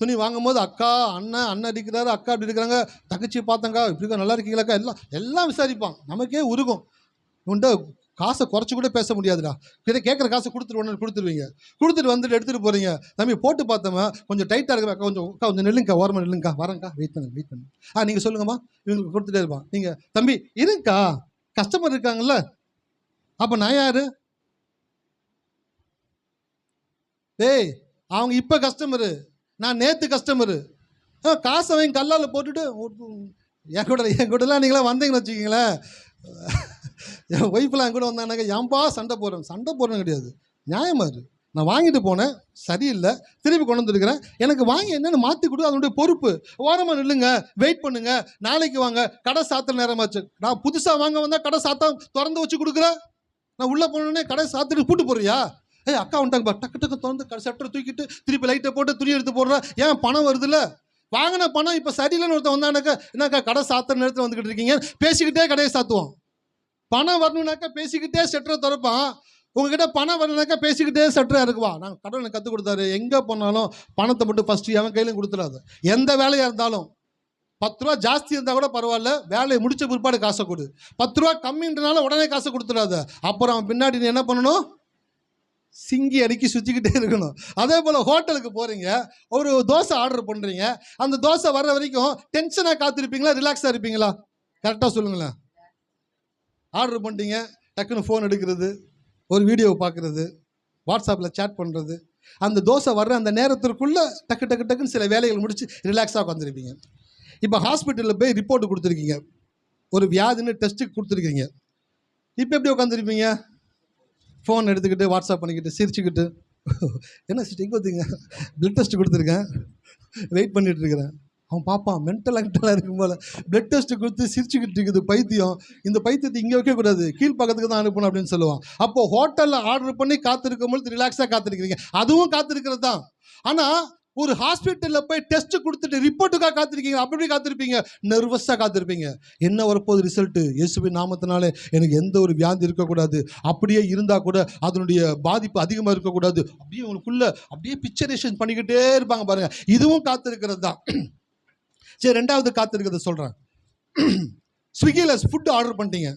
துணி வாங்கும் போது அக்கா அண்ணன் அடிக்கிறாரு, அக்கா அப்படி இருக்கிறாங்க, தங்கச்சி பார்த்தங்க, இப்படி நல்லா இருக்கீங்களாக்கா, எல்லாம் விசாரிப்பான். நமக்கே உருகும். உன்ட்ட காசை குறைச்சி கூட பேச முடியாதுடா. கேட்குற காசை கொடுத்துருவீங்க. கொடுத்துட்டு வந்துட்டு எடுத்துகிட்டு போகிறீங்க. தம்பி போட்டு பார்த்தோமா, கொஞ்சம் டைட்டாக இருக்கிற அக்கா, கொஞ்சம் நெல்லுங்கக்கா, ஓரமாக நெல்லுங்கக்கா, வரேங்க்கா, வெயிட் பண்ணு. நீங்கள் சொல்லுங்கம்மா. இவங்களுக்கு கொடுத்துட்டே இருப்பான். நீங்கள் தம்பி இருங்கக்கா, கஸ்டமர் இருக்காங்கல்ல. அப்போ நான் யார்? டேய், அவங்க இப்போ கஸ்டமரு, நான் நேற்று கஸ்டமரு. காசை வாங்கி கல்லால் போட்டுட்டு என் கூடலாம் நீங்களாம் வந்தீங்கன்னு வச்சுக்கிங்களேன். என் ஒய்ஃபெலாம் என் கூட வந்தாங்கன்னாக்கா, ஏன்பா சண்டை போடுறேன் கிடையாது, நியாயமாக இரு. நான் வாங்கிட்டு போனேன், சரியில்லை, திருப்பி கொண்டு வந்துருக்கிறேன், எனக்கு வாங்கி என்னென்னு மாற்றி கொடு, அதனுடைய பொறுப்பு. ஓரமாக நில்லுங்க, வெயிட் பண்ணுங்க, நாளைக்கு வாங்க, கடை சாத்துற நேரமாச்சு. நான் புதுசாக வாங்க வந்தால் கடை சாத்தா திறந்து வச்சு கொடுக்குறேன், நான் உள்ளே போனோடனே கடை சாத்திட்டு பூட்டு போறியா? அக்கா வந்துட்டாங்க பா, டக்கு டக்கு திறந்து ஷட்டரை தூக்கிட்டு திருப்பி லைட்டை போட்டு துணி எடுத்து போடுறா. ஏன் பணம் வருதுல்ல, வாங்கின பணம் இப்போ சரியில்லைன்னு ஒருத்தன் வந்தானாக்கா, என்னக்கா கடை சாத்துற நேரத்தில் வந்துக்கிட்டு இருக்கீங்க, பேசிக்கிட்டே கடையை சாத்துவோம். பணம் வரணுனாக்கா பேசிக்கிட்டே ஷட்டரை திறப்பான். உங்ககிட்ட பணம் வரணுனாக்கா பேசிக்கிட்டே ஷட்டரை இருக்குவா. நாங்கள் கடவுள் எனக்கு கற்றுக் கொடுத்தாரு, எங்கே போனாலும் பணத்தை மட்டும் ஃபஸ்ட்டு அவன் கையிலையும் கொடுத்துடாது. எந்த வேலையாக இருந்தாலும் 10 ரூபா ஜாஸ்தி இருந்தால் கூட பரவாயில்ல, வேலையை முடிச்ச பிற்பாடு காசை கொடு. 10 ரூபா கம்மின்றனால உடனே காசை கொடுத்துடாத. அப்புறம் அவன் பின்னாடி நீ என்ன பண்ணணும், சிங்கி அடிக்கி சுற்றிக்கிட்டே இருக்கணும். அதே போல் ஹோட்டலுக்கு போகிறீங்க, ஒரு தோசை ஆர்டர் பண்ணுறீங்க, அந்த தோசை வர்ற வரைக்கும் டென்ஷனாக காத்திருப்பீங்களா, ரிலாக்ஸாக இருப்பீங்களா? கரெக்டாக சொல்லுங்களேன். ஆர்டர் பண்ணிட்டீங்க, டக்குன்னு ஃபோன் எடுக்கிறது, ஒரு வீடியோவை பார்க்குறது, வாட்ஸ்அப்பில் சேட் பண்ணுறது, அந்த தோசை வர்ற அந்த நேரத்திற்குள்ளே டக்கு டக்கு டக்குன்னு சில வேலைகள் முடித்து ரிலாக்ஸாக உட்காந்துருப்பீங்க. இப்போ ஹாஸ்பிட்டலில் போய் ரிப்போர்ட்டு கொடுத்துருக்கீங்க, ஒரு வியாதின்னு டெஸ்ட்டுக்கு கொடுத்துருக்கீங்க. இப்போ எப்படி உட்காந்துருப்பீங்க? ஃபோன் எடுத்துக்கிட்டு வாட்ஸ்அப் பண்ணிக்கிட்டு சிரிச்சுக்கிட்டு, என்ன சிஸ்டர் இங்கே வந்துங்க, பிளட் டெஸ்ட்டு கொடுத்துருக்கேன், வெயிட் பண்ணிகிட்டு இருக்கிறேன். அவன் பாப்பான் மென்டலாக இருக்கும் போல் பிளட் டெஸ்ட்டு கொடுத்து சிரிச்சுக்கிட்டு இருக்குது பைத்தியம். இந்த பைத்தியத்தை இங்கே வைக்கக்கூடாது, கீழ்ப்பக்கத்துக்கு தான் அனுப்பணும் அப்படின்னு சொல்லுவான். அப்போது ஹோட்டலில் ஆர்டர் பண்ணி காத்திருக்கும் பொழுது ரிலாக்ஸாக காத்திருக்கிறீங்க, அதுவும் காத்திருக்கிறது தான். ஆனால் ஒரு ஹாஸ்பிட்டலில் போய் டெஸ்ட்டு கொடுத்துட்டு ரிப்போர்ட்டுக்காக காத்திருக்கீங்க, அப்படி காத்திருப்பீங்க, நர்வஸாக காத்திருப்பீங்க. என்ன வரப்போகுது ரிசல்ட்டு, இயேசுவின் நாமத்தினாலே எனக்கு எந்த ஒரு வியாதி இருக்கக்கூடாது, அப்படியே இருந்தால் கூட அதனுடைய பாதிப்பு அதிகமாக இருக்கக்கூடாது, அப்படியே உங்களுக்குள்ள அப்படியே பிக்சரேஷன் பண்ணிக்கிட்டே இருப்பாங்க பாருங்கள். இதுவும் காத்திருக்கிறது தான். சரி, ரெண்டாவது காத்திருக்கிறத சொல்கிறேன். ஸ்விக்கியில் ஃபுட்டு ஆர்டர் பண்ணிட்டீங்க,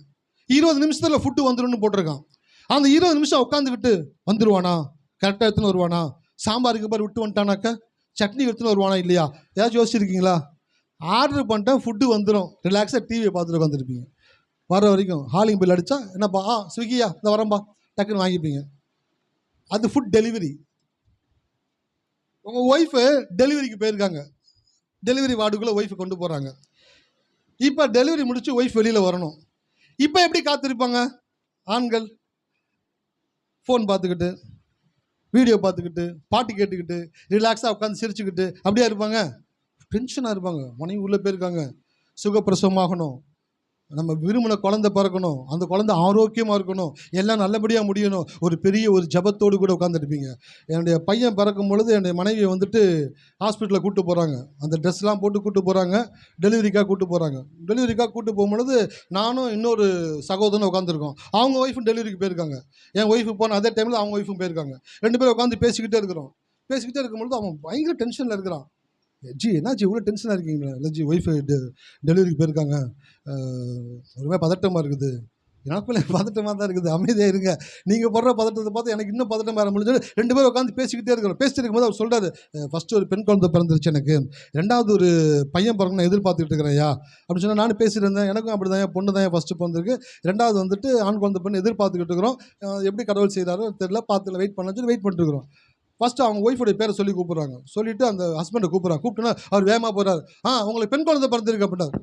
20 நிமிஷத்தில் ஃபுட்டு வந்துடும்னு போட்டிருக்கான். அந்த 20 நிமிஷம் உட்காந்துக்கிட்டு வந்துடுவானா, கரெக்டாக எடுத்துன்னு வருவானா, சாம்பாருக்கு பாரு விட்டு வந்துட்டானாக்கா சட்னி எடுத்துன்னு வருவானா இல்லையா, ஏதாச்சும் யோசிச்சிருக்கீங்களா? ஆர்டர் பண்ணிட்டேன், ஃபுட்டு வந்துடும், ரிலாக்ஸாக டிவியை பார்த்துட்டு உட்காந்துருப்பீங்க. வர வரைக்கும் ஹாலிங் பில் அடித்தா என்னப்பா, ஸ்விக்கியா இந்த வரம்பா, டக்குன்னு வாங்கிப்பீங்க. அது ஃபுட் டெலிவரி. உங்கள் ஒய்ஃபு டெலிவரிக்கு போயிருக்காங்க, டெலிவரி வார்டுக்குள்ளே ஒய்ஃபு கொண்டு போகிறாங்க. இப்போ டெலிவரி முடித்து ஒய்ஃப் வெளியில் வரணும். இப்போ எப்படி காத்திருப்பாங்க? ஆண்கள் ஃபோன் பார்த்துக்கிட்டு, வீடியோ பார்த்துக்கிட்டு, பாட்டு கேட்டுக்கிட்டு, ரிலாக்ஸாக உட்காந்து சிரிச்சுக்கிட்டு அப்படியே இருப்பாங்க? டென்ஷனாக இருப்பாங்க. மனைவி உள்ளே போயிருக்காங்க, சுகப்பிரசவமாகணும், நம்ம விரும்பின குழந்தை பிறக்கணும், அந்த குழந்தை ஆரோக்கியமாக இருக்கணும், எல்லாம் நல்லபடியாக முடியணும், ஒரு பெரிய ஒரு ஜபத்தோடு கூட உட்காந்துருப்பீங்க. என்னுடைய பையன் பிறக்கும் பொழுது என்னுடைய மனைவியை வந்துட்டு ஹாஸ்பிட்டலில் கூப்பிட்டு போகிறாங்க, அந்த ட்ரெஸ்லாம் போட்டு கூப்பிட்டு போகிறாங்க, டெலிவரிக்காக கூப்பிட்டு போகிறாங்க. டெலிவரிக்காக கூப்பிட்டு போகும்பொழுது நானும் இன்னொரு சகோதரனும் உட்காந்துருக்கோம். அவங்க ஒய்ஃபும் டெலிவரிக்கு போயிருக்காங்க, என் ஒய்ஃபு போன அதே டைமில் அவங்க ஒய்ஃபும் போயிருக்காங்க. 2 பேரும் உட்காந்து பேசிக்கிட்டே இருக்கிறோம். பேசிக்கிட்டே இருக்கும்பொழுது அவன் பயங்கர டென்ஷனில் இருக்கிறான். ஜி என்னாச்சு இவ்வளோ டென்ஷனாக இருக்கீங்களா? இல்லை ஜி, ஒய்ஃபு டெலிவரிக்கு போயிருக்காங்க, ஒருவே பதட்டமாக இருக்குது. எனக்குள்ளே பதட்டமாக தான் இருக்குது, அமைதியாக இருங்க, நீங்கள் போடுற பதட்டத்தை பார்த்து எனக்கு இன்னும் பதட்டம் வர முடிஞ்சு 2 பேரும் உட்காந்து பேசிக்கிட்டே இருக்கிறோம். பேசிட்டு இருக்கும்போது அவர் சொல்கிறாரு, ஃபஸ்ட்டு ஒரு பெண் குழந்தை பிறந்துருச்சு எனக்கு, 2வது ஒரு பையன் பிறகு நான் எதிர்பார்த்துக்கிட்டு இருக்கிறேன்யா அப்படின்னு சொன்னால் நானும் பேசிட்டு இருந்தேன். எனக்கும் அப்படி தான், பொண்ணு தான் ஃபஸ்ட்டு பிறந்திருக்கு, 2வது வந்துட்டு ஆண் குழந்தை பெண் எதிர்பார்த்துக்கிட்டு இருக்கிறோம். எப்படி கடவுள் செய்கிறாரோ தெரியல, பார்த்துல வெயிட் பண்ண சொல்லி வெயிட் பண்ணிட்டுருக்கிறோம். ஃபஸ்ட்டு அவங்க ஒய்ஃபோடைய பேரை சொல்லி கூப்பிட்றாங்க. சொல்லிவிட்டு அந்த ஹஸ்பண்டை கூப்பிட்றாங்க. கூப்பிட்டுனா அவர் வேகமாக போகிறார். உங்களுக்கு பெண் குழந்தை பிறந்திருக்கு அப்படின்னார்.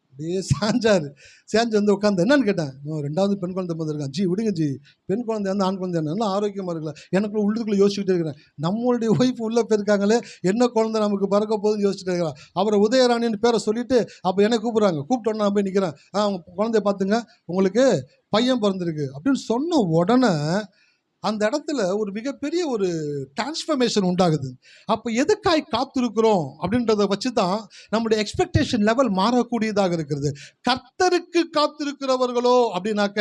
அப்படியே சாஞ்சார். சேஞ்சு வந்து உட்காந்து என்னன்னு கேட்டேன். 2வது பெண் குழந்தை பிறந்திருக்கான். ஜி விடுங்க ஜி, பெண் குழந்தை வந்து ஆண் குழந்தை நல்லா ஆரோக்கியமாக இருக்கல. எனக்குள்ள உள்ளுக்குள்ளே யோசிச்சுக்கிட்டே இருக்கிறேன், நம்மளுடைய ஒய்ஃப் உள்ளே போயிருக்காங்களே, என்ன குழந்தை நமக்கு பிறக்க போகுதுன்னு யோசிச்சுட்டு இருக்கிறான். அவரை உதயராணின்னு பேரை சொல்லிவிட்டு அப்போ என்னை கூப்பிட்றாங்க. கூப்பிட்டோன்னா நான் போய் நிற்கிறேன். அவங்க குழந்தைய பார்த்துங்க, உங்களுக்கு பையன் பிறந்திருக்கு அப்படின்னு சொன்ன உடனே அந்த இடத்துல ஒரு மிகப்பெரிய ஒரு டிரான்ஸ்ஃபர்மேஷன் உண்டாகுது. அப்போ எதுக்காய் காத்திருக்கிறோம் அப்படின்றத வச்சு தான் நம்முடைய எக்ஸ்பெக்டேஷன் லெவல் மாறக்கூடியதாக இருக்கிறது. கர்த்தருக்கு காத்திருக்கிறவர்களோ அப்படின்னாக்க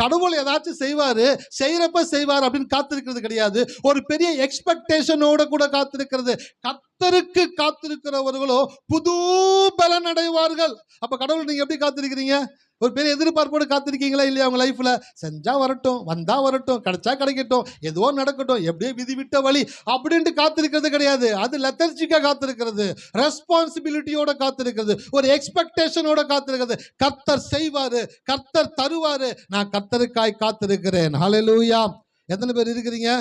கடவுள் ஏதாச்சும் செய்வார், செய்கிறப்ப செய்வார் அப்படின்னு காத்திருக்கிறது கிடையாது, ஒரு பெரிய எக்ஸ்பெக்டேஷனோட கூட காத்திருக்கிறது. கர்த்தருக்கு காத்திருக்கிறவர்களோ புது பலன் அடைவார்கள். அப்போ கடவுள் நீங்கள் எப்படி காத்திருக்கிறீங்க? ஒரு பெரிய எதிர்பார்ப்போடு காத்திருக்கீங்களா இல்லையா? அவங்க லைஃப்பில் செஞ்சால் வரட்டும், வந்தால் வரட்டும், கிடைச்சா கிடைக்கட்டும், ஏதோ நடக்கட்டும், எப்படியே விதி விட்ட வழி அப்படின்ட்டு காத்திருக்கிறது கிடையாது. அது லெத்தர்ஜிக்காக காத்திருக்கிறது, ரெஸ்பான்சிபிலிட்டியோட காத்திருக்கிறது, ஒரு எக்ஸ்பெக்டேஷனோட காத்திருக்கிறது. கர்த்தர் செய்வார், கர்த்தர் தருவார், நான் கர்த்தருக்காய் காத்திருக்கிறேன். ஹல்லேலூயா. எத்தனை பேர் இருக்கிறீங்க?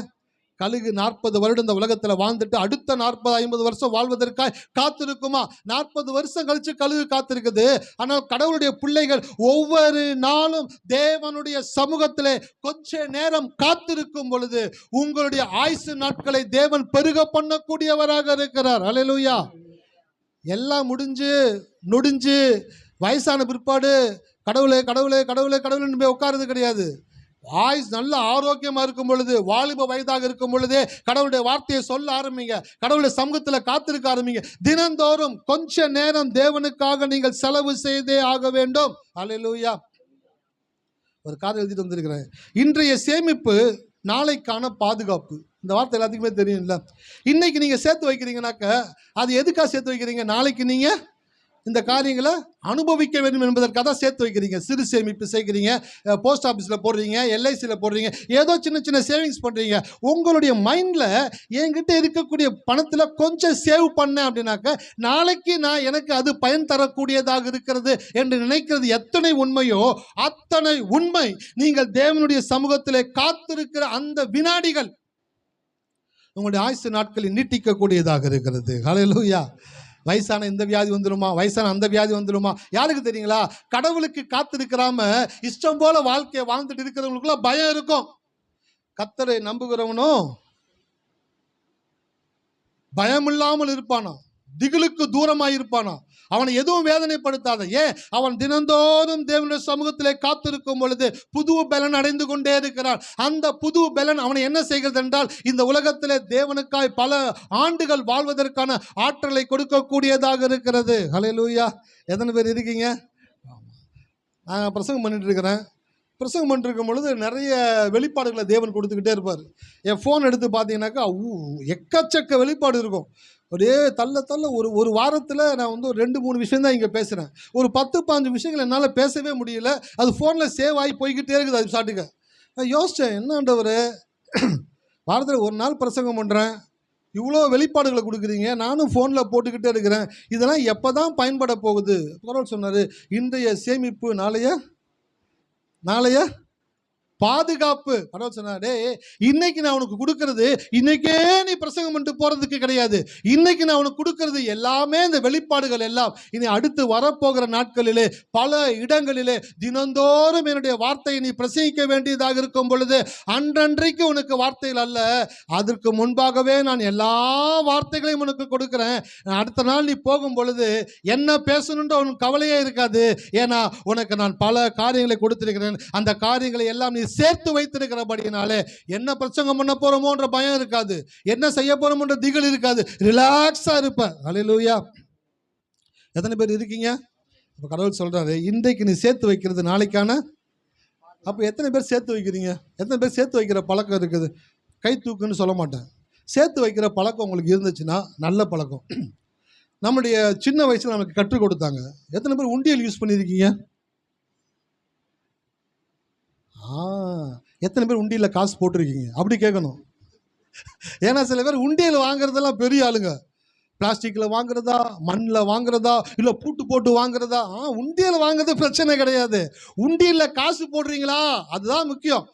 கழுகு 40 வருடம் இந்த உலகத்துல வாழ்ந்துட்டு அடுத்த 40-50 வருஷம் வாழ்வதற்காக காத்திருக்குமா? 40 வருஷம் கழிச்சு கழுகு காத்திருக்குது. ஆனால் கடவுளுடைய பிள்ளைகள் ஒவ்வொரு நாளும் தேவனுடைய சமூகத்திலே கொஞ்ச நேரம் காத்திருக்கும் பொழுது உங்களுடைய ஆயுசு நாட்களை தேவன் பெருக பண்ணக்கூடியவராக இருக்கிறார். அல்லேலூயா. எல்லாம் நொடிஞ்சு வயசான பிற்பாடு கடவுளே கடவுளே கடவுளே கடவுள்னு போய் உட்கார்றது கிடையாது. ஆயுஸ் நல்ல ஆரோக்கியமா இருக்கும் பொழுது, வாலிப வயதாக இருக்கும் பொழுதே கடவுளுடைய வார்த்தையை சொல்ல ஆரம்பிங்க. கடவுளுடைய சமூகத்தில் காத்திருக்க ஆரம்பிங்க. தினந்தோறும் கொஞ்ச நேரம் தேவனுக்காக நீங்கள் செலவு செய்தே ஆக வேண்டும். அல்லேலூயா. ஒரு காரியம் எழுதிட்டு வந்திருக்கிறேன். இன்றைய சேமிப்பு நாளைக்கான பாதுகாப்பு. இந்த வார்த்தை எல்லாத்துக்குமே தெரியும்ல. இன்னைக்கு நீங்க சேர்த்து வைக்கிறீங்கன்னாக்க அது எதுக்காக சேர்த்து வைக்கிறீங்க? நாளைக்கு நீங்க இந்த காரியங்களை அனுபவிக்க வேண்டும் என்பதற்காக தான் சேர்த்து வைக்கிறீங்க. சிறு சேமிப்பு சேர்க்கிறீங்க, போஸ்ட் ஆஃபீஸில் போடுறீங்க, எல்ஐசியில் போடுறீங்க, ஏதோ சின்ன சின்ன சேவிங்ஸ் பண்ணுறீங்க. உங்களுடைய மைண்டில் என்கிட்ட இருக்கக்கூடிய பணத்தில் கொஞ்சம் சேவ் பண்ணேன் அப்படின்னாக்க நாளைக்கு எனக்கு அது பயன் தரக்கூடியதாக இருக்கிறது என்று நினைக்கிறது எத்தனை உண்மையோ அத்தனை உண்மை. நீங்கள் தேவனுடைய சமூகத்திலே காத்திருக்கிற அந்த வினாடிகள் உங்களுடைய ஆயுசு நாட்களில் நீட்டிக்கக்கூடியதாக இருக்கிறது. ஹல்லேலூயா. வயசான இந்த வியாதி வந்துடுமா, வயசான அந்த வியாதி வந்துடுமா? யாருக்கு தெரியுங்களா? கடவுளுக்கு காத்திருக்கிறாம இஷ்டம் போல வாழ்க்கையை வாழ்ந்துட்டு இருக்கிறவங்களுக்குள்ள பயம் இருக்கும். கர்த்தரை நம்புகிறவனும் பயமில்லாமல் இருப்பானா, திகிலுக்கு தூரமாய் இருப்பானா, அவனை எதுவும் வேதனைப்படுத்தாத. ஏன்? அவன் தினந்தோறும் தேவனுடைய சமூகத்திலே காத்திருக்கும் பொழுது புது பலன் அடைந்து கொண்டே இருக்கிறான். அந்த புது பலன் அவனை என்ன செய்கிறது என்றால் இந்த உலகத்திலே தேவனுக்காய் பல ஆண்டுகள் வாழ்வதற்கான ஆற்றலை கொடுக்கக்கூடியதாக இருக்கிறது. ஹல்லேலூயா. எத்தனை பேர் இருக்கீங்க? நான் பிரசங்கம் பண்ணிட்டு இருக்கிறேன். பிரசங்கம் பண்ணிருக்கும் பொழுது நிறைய வெளிப்பாடுகளை தேவன் கொடுத்துக்கிட்டே இருப்பார். என் ஃபோன் எடுத்து பார்த்தீங்கன்னாக்கா எக்கச்சக்க வெளிப்பாடு இருக்கும். அப்படியே தள்ள ஒரு வாரத்தில் நான் வந்து ஒரு 2-3 விஷயம் தான் இங்கே பேசுகிறேன். ஒரு 10-15 விஷயங்கள் என்னால் பேசவே முடியல. அது ஃபோனில் சேவ் ஆகி போய்கிட்டே இருக்குது. அது சாட்டுக்க நான் யோசித்தேன், என்னன்றவர் வாரத்தில் ஒரு நாள் பிரசங்கம் பண்ணுறேன், இவ்வளோ வெளிப்பாடுகளை கொடுக்குறீங்க, நானும் ஃபோனில் போட்டுக்கிட்டே இருக்கிறேன், இதெல்லாம் எப்போ தான் பயன்பட போகுது? கடவுள் சொன்னார், இன்றைய சேமிப்பு நாளைய பாதுகாப்பு. கடவுள் சொன்னாரு, இன்னைக்கு நான் உனக்கு கொடுக்கறது இன்னைக்கே நீ பிரசங்கம் பண்ணிட்டு போறதுக்கு கிடையாது. இன்னைக்கு நான் உனக்கு கொடுக்கறது எல்லாமே இந்த வெளிப்பாடுகள் எல்லாம் இனி அடுத்து வரப்போகிற நாட்களிலே பல இடங்களிலே தினந்தோறும் என்னுடைய வார்த்தையை நீ பிரசங்கிக்க வேண்டியதாக இருக்கும் பொழுது அன்றன்றைக்கு உனக்கு வார்த்தைகள் அல்ல, அதற்கு முன்பாகவே நான் எல்லா வார்த்தைகளையும் உனக்கு கொடுக்கிறேன். அடுத்த நாள் நீ போகும் பொழுது என்ன பேசணுன்ற உனக்கு கவலையே இருக்காது. ஏன்னா உனக்கு நான் பல காரியங்களை கொடுத்திருக்கிறேன். அந்த காரியங்களை எல்லாம் நீ சேர்த்து வைத்திருக்கிறபடினாலே என்ன பிரசங்கம் பண்ண போறோமோன்ற பயம் இருக்காது, என்ன செய்ய போறோமோன்ற திகில் இருக்காது, ரிலாக்ஸா இருப்ப. ஹல்லேலூயா. எத்தனை பேர் இருக்கீங்க? அப்ப கடவுள் சொல்றாரு, இன்றைக்கு நீ சேர்த்து வைக்கிறது நாளைக்கான. அப்ப எத்தனை பேர் சேர்த்து வைக்கிறீங்க? எத்தனை பேர் சேர்த்து வைக்கிற பழக்கம் இருக்குது? கை தூக்குன்னு சொல்ல மாட்டேன். சேர்த்து வைக்கிற பழக்கம் உங்களுக்கு இருந்துச்சுன்னா நல்ல பழக்கம். நம்முடைய சின்ன வயசுல நமக்கு கற்றுக் கொடுத்தாங்க. எத்தனை பேர் உண்டியல் யூஸ் பண்ணியிருக்கீங்க? எத்தனை பேர் உண்டியலில் காசு போட்டிருக்கீங்க? அப்படி கேட்கணும். ஏன்னா சில பேர் உண்டியல் வாங்குறதெல்லாம் பெரிய ஆளுங்க. பிளாஸ்டிக்கில் வாங்குறதா, மண்ணில் வாங்குறதா, இல்லை பூட்டு போட்டு வாங்குறதா? உண்டியல் வாங்குறது பிரச்சனை கிடையாது. உண்டியலில் காசு போடுறீங்களா, அதுதான் முக்கியம்.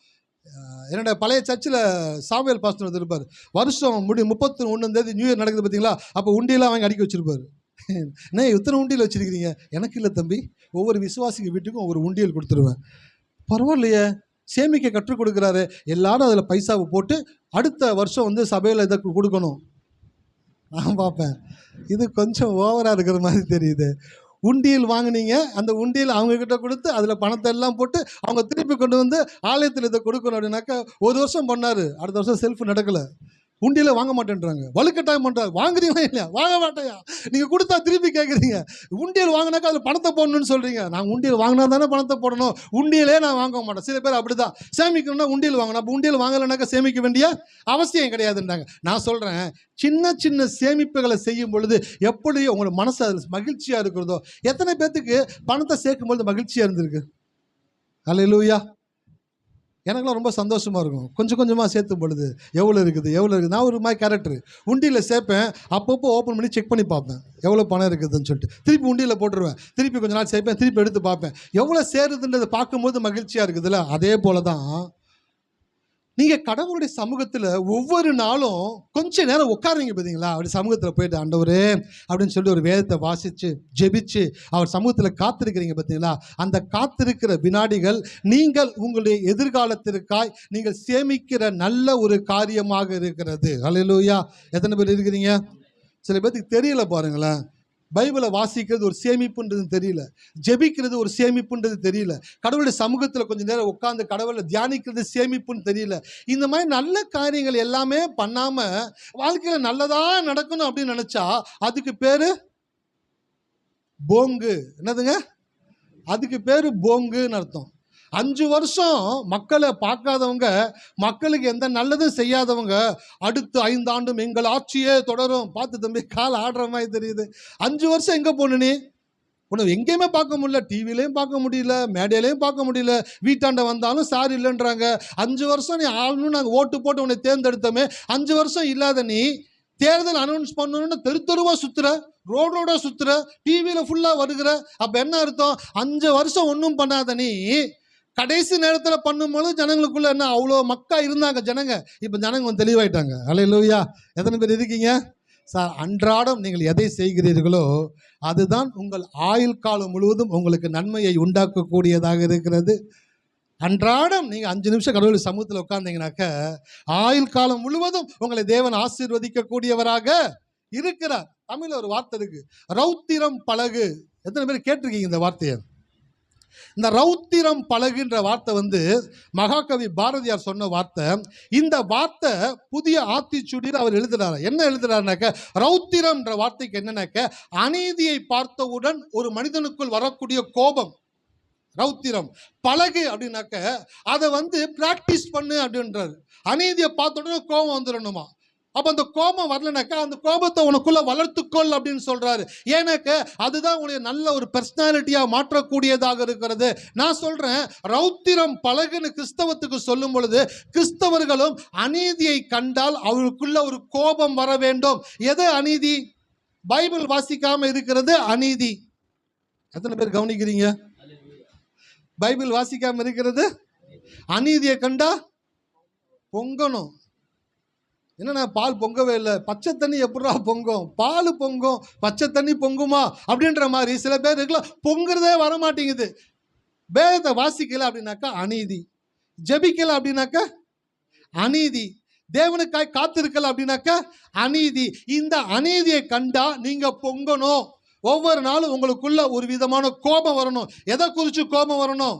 என்னோட பழைய சர்ச்சில் சாமுவேல் பாஸ்டர் இருப்பார். வருஷம் 31 நியூ இயர் நடக்குது பார்த்தீங்களா? அப்போ உண்டியெல்லாம் வாங்கி அடிக்க வச்சிருப்பாரு. என்ன இத்தனை உண்டியல் வச்சிருக்கிறீங்க? எனக்கு இல்லை தம்பி, ஒவ்வொரு விசுவாசிங்க வீட்டுக்கும் ஒவ்வொரு உண்டியல் கொடுத்துருவேன். பரவாயில்லையே, சேமிக்க கற்றுக் கொடுக்குறாரு. எல்லாரும் அதில் பைசாவை போட்டு அடுத்த வருஷம் வந்து சபையில் இதை கொடுக்கணும். நான் பார்ப்பேன், இது கொஞ்சம் ஓவராக இருக்கிற மாதிரி தெரியுது. உண்டியல் வாங்கினீங்க, அந்த உண்டியல் அவங்கக்கிட்ட கொடுத்து அதில் பணத்தை எல்லாம் போட்டு அவங்க திருப்பி கொண்டு வந்து ஆலயத்தில் இதை கொடுக்கணும் அப்படின்னாக்கா 1 வருஷம் பண்ணார், அடுத்த வருஷம் செல்ஃப் நடக்கலை. உண்டியல வாங்க மாட்டேன்றாங்க, வலுக்கட்டாயம் பண்ணுறாரு. வாங்குறீங்களா இல்லையா? வாங்க மாட்டேயா. நீங்கள் கொடுத்தா திருப்பி கேட்குறீங்க. உண்டியல் வாங்கினாக்கா அதில் பணத்தை போடணும்னு சொல்கிறீங்க. நான் உண்டியல் வாங்கினா தானே பணத்தை போடணும், உண்டியலே நான் வாங்க மாட்டேன். சில பேர் அப்படி தான், சேமிக்கணும்னா உண்டியல் வாங்கணும். அப்போ உண்டியல் வாங்கலைனாக்கா சேமிக்க வேண்டிய அவசியம் கிடையாதுன்றாங்க. நான் சொல்கிறேன், சின்ன சின்ன சேமிப்புகளை செய்யும் பொழுது எப்படி உங்களோட மனசு அதில் மகிழ்ச்சியாக இருக்கிறதோ, எத்தனை பேர்த்துக்கு பணத்தை சேர்க்கும் பொழுது மகிழ்ச்சியாக இருந்திருக்கு? அல்லேலூயா. எனக்குலாம் ரொம்ப சந்தோஷமாக இருக்கும். கொஞ்சம் கொஞ்சமாக சேர்த்தும் பொழுது எவ்வளோ இருக்குது. நான் ஒரு மாதிரி கேரக்டர், உண்டியில் சேர்ப்பேன், அப்பப்போ ஓப்பன் பண்ணி செக் பண்ணி பார்ப்பேன் எவ்வளோ பணம் இருக்குதுன்னு சொல்லிட்டு. திருப்பி உண்டியில் போட்டுருவேன், திருப்பி கொஞ்ச நாள் சேர்ப்பேன், திருப்பி எடுத்து பார்ப்பேன், எவ்வளோ சேருதுன்றதை பார்க்கும்போது மகிழ்ச்சியாக இருக்குதுல்ல. அதே போல தான் நீங்க கடவுளுடைய சமூகத்துல ஒவ்வொரு நாளும் கொஞ்ச நேரம் உட்காருங்க பார்த்தீங்களா? அப்படி சமூகத்துல போயிட்டு ஆண்டவரே அப்படின்னு சொல்லி ஒரு வேதத்தை வாசிச்சு ஜெபிச்சு அவர் சமூகத்துல காத்திருக்கிறீங்க பார்த்தீங்களா? அந்த காத்திருக்கிற வினாடிகள் நீங்கள் உங்களுடைய எதிர்காலத்திற்காய் நீங்கள் சேமிக்கிற நல்ல ஒரு காரியமாக இருக்கிறது. அல்லேலூயா. எத்தனை பேர் இருக்கிறீங்க? சில பேருக்கு தெரியல பாருங்களேன். பைபிளை வாசிக்கிறது ஒரு சேமிப்புன்றது தெரியல, ஜெபிக்கிறது ஒரு சேமிப்புன்றது தெரியல, கடவுளுடைய சமூகத்தில் கொஞ்சம் நேரம் உட்கார்ந்து கடவுளை தியானிக்கிறது சேமிப்புன்னு தெரியல. இந்த மாதிரி நல்ல காரியங்கள் எல்லாமே பண்ணாம வாழ்க்கையில் நல்லதா நடக்கணும் அப்படின்னு நினைச்சா அதுக்கு பேரு போங்கு. என்னதுங்க? அதுக்கு பேரு போங்குன்னு அர்த்தம். 5 வருஷம் மக்களை பார்க்காதவங்க, மக்களுக்கு எந்த நல்லதும் செய்யாதவங்க, அடுத்து 5 ஆண்டும் எங்கள் ஆட்சியே தொடரும். பார்த்து தம்பி, கால் ஆடுற மாதிரி தெரியுது. 5 வருஷம் எங்கே போன நீ? உனக்கு எங்கேயுமே பார்க்க முடியல, டிவிலையும் பார்க்க முடியல, மேடையிலையும் பார்க்க முடியல, வீட்டாண்ட வந்தாலும் சார் இல்லைன்றாங்க. 5 வருஷம் நீ ஆளணும், நாங்கள் ஓட்டு போட்டு உன்னை தேர்ந்தெடுத்தோமே. 5 வருஷம் இல்லாத நீ தேர்தல் அனௌன்ஸ் பண்ணணும்னு தெருவா சுத்துற, ரோடோட சுத்துற, டிவியில் ஃபுல்லாக வருகிற. அப்போ என்ன அர்த்தம்? 5 வருஷம் ஒன்றும் பண்ணாத நீ கடைசி நேரத்தில் பண்ணும்போது ஜனங்களுக்குள்ள என்ன அவ்வளோ மக்கா இருந்தாங்க ஜனங்க. இப்போ ஜனங்க வந்து தெளிவாயிட்டாங்க. அல்லேலூயா. எத்தனை பேர் இருக்கீங்க சார்? அன்றாடம் நீங்கள் எதை செய்கிறீர்களோ அதுதான் உங்கள் ஆயுள் காலம் முழுவதும் உங்களுக்கு நன்மையை உண்டாக்கக்கூடியதாக இருக்கிறது. அன்றாடம் நீங்கள் 5 நிமிஷம் கடவுள் சமூகத்தில் உட்கார்ந்தீங்கன்னாக்க ஆயுள் காலம் முழுவதும் உங்களை தேவன் ஆசீர்வதிக்கக்கூடியவராக இருக்கிறார். தமிழில் ஒரு வார்த்தை இருக்கு, ரௌத்திரம் பழகு. எத்தனை பேர் கேட்டிருக்கீங்க இந்த வார்த்தையை? இந்த ரௌத்திரம் பழகுன்ற வார்த்தை வந்து மகாகவி பாரதியார் சொன்ன வார்த்தை. இந்த வார்த்தை புதிய ஆத்திச்சூடியில் அவர் எழுதுறாரு. என்ன எழுதுறாருனாக்க, ரௌத்திரம்ன்ற வார்த்தைக்கு என்னன்னாக்க, அநீதியை பார்த்தவுடன் ஒரு மனிதனுக்குள் வரக்கூடிய கோபம் ரௌத்திரம். பழகு அப்படின்னாக்க அதை வந்து பிராக்டிஸ் பண்ணு அப்படின்றாரு. அநீதியை பார்த்த உடனே கோபம் வந்துடணுமா? அப்போ அந்த கோபம் வரலனாக்கா அந்த கோபத்தை உனக்குள்ள வளர்த்துக்கொள் அப்படின்னு சொல்றாரு. ஏன்னாக்க அதுதான் உன்னுடைய நல்ல ஒரு பர்சனாலிட்டியாக மாற்றக்கூடியதாக இருக்கிறது. நான் சொல்றேன், ரௌத்திரம் பழகுன்னு கிறிஸ்தவத்துக்கு சொல்லும் பொழுது கிறிஸ்தவர்களும் அநீதியை கண்டால் அவருக்குள்ள ஒரு கோபம் வர வேண்டும். எது அநீதி? பைபிள் வாசிக்காம இருக்கிறது அநீதி. எத்தனை பேர் கவனிக்கிறீங்க? பைபிள் வாசிக்காம இருக்கிறது அநீதியை கண்டா பொங்கணும். என்னன்னா பால் பொங்கவே இல்லை, பச்சை தண்ணி எப்படா பொங்கும்? பால் பொங்கும், பச்சை தண்ணி பொங்குமா அப்படின்ற மாதிரி சில பேர் இருக்கலாம். பொங்குறதே வரமாட்டேங்குது. வேதத்தை வாசிக்கல அப்படின்னாக்கா அநீதி, ஜெபிக்கல அப்படின்னாக்கா அநீதி, தேவனுக்காய் காத்திருக்கல அப்படின்னாக்கா அநீதி. இந்த அநீதியை கண்டா நீங்க பொங்கணும். ஒவ்வொரு நாளும் உங்களுக்குள்ள ஒரு விதமான கோபம் வரணும். எதை குறித்து கோபம் வரணும்?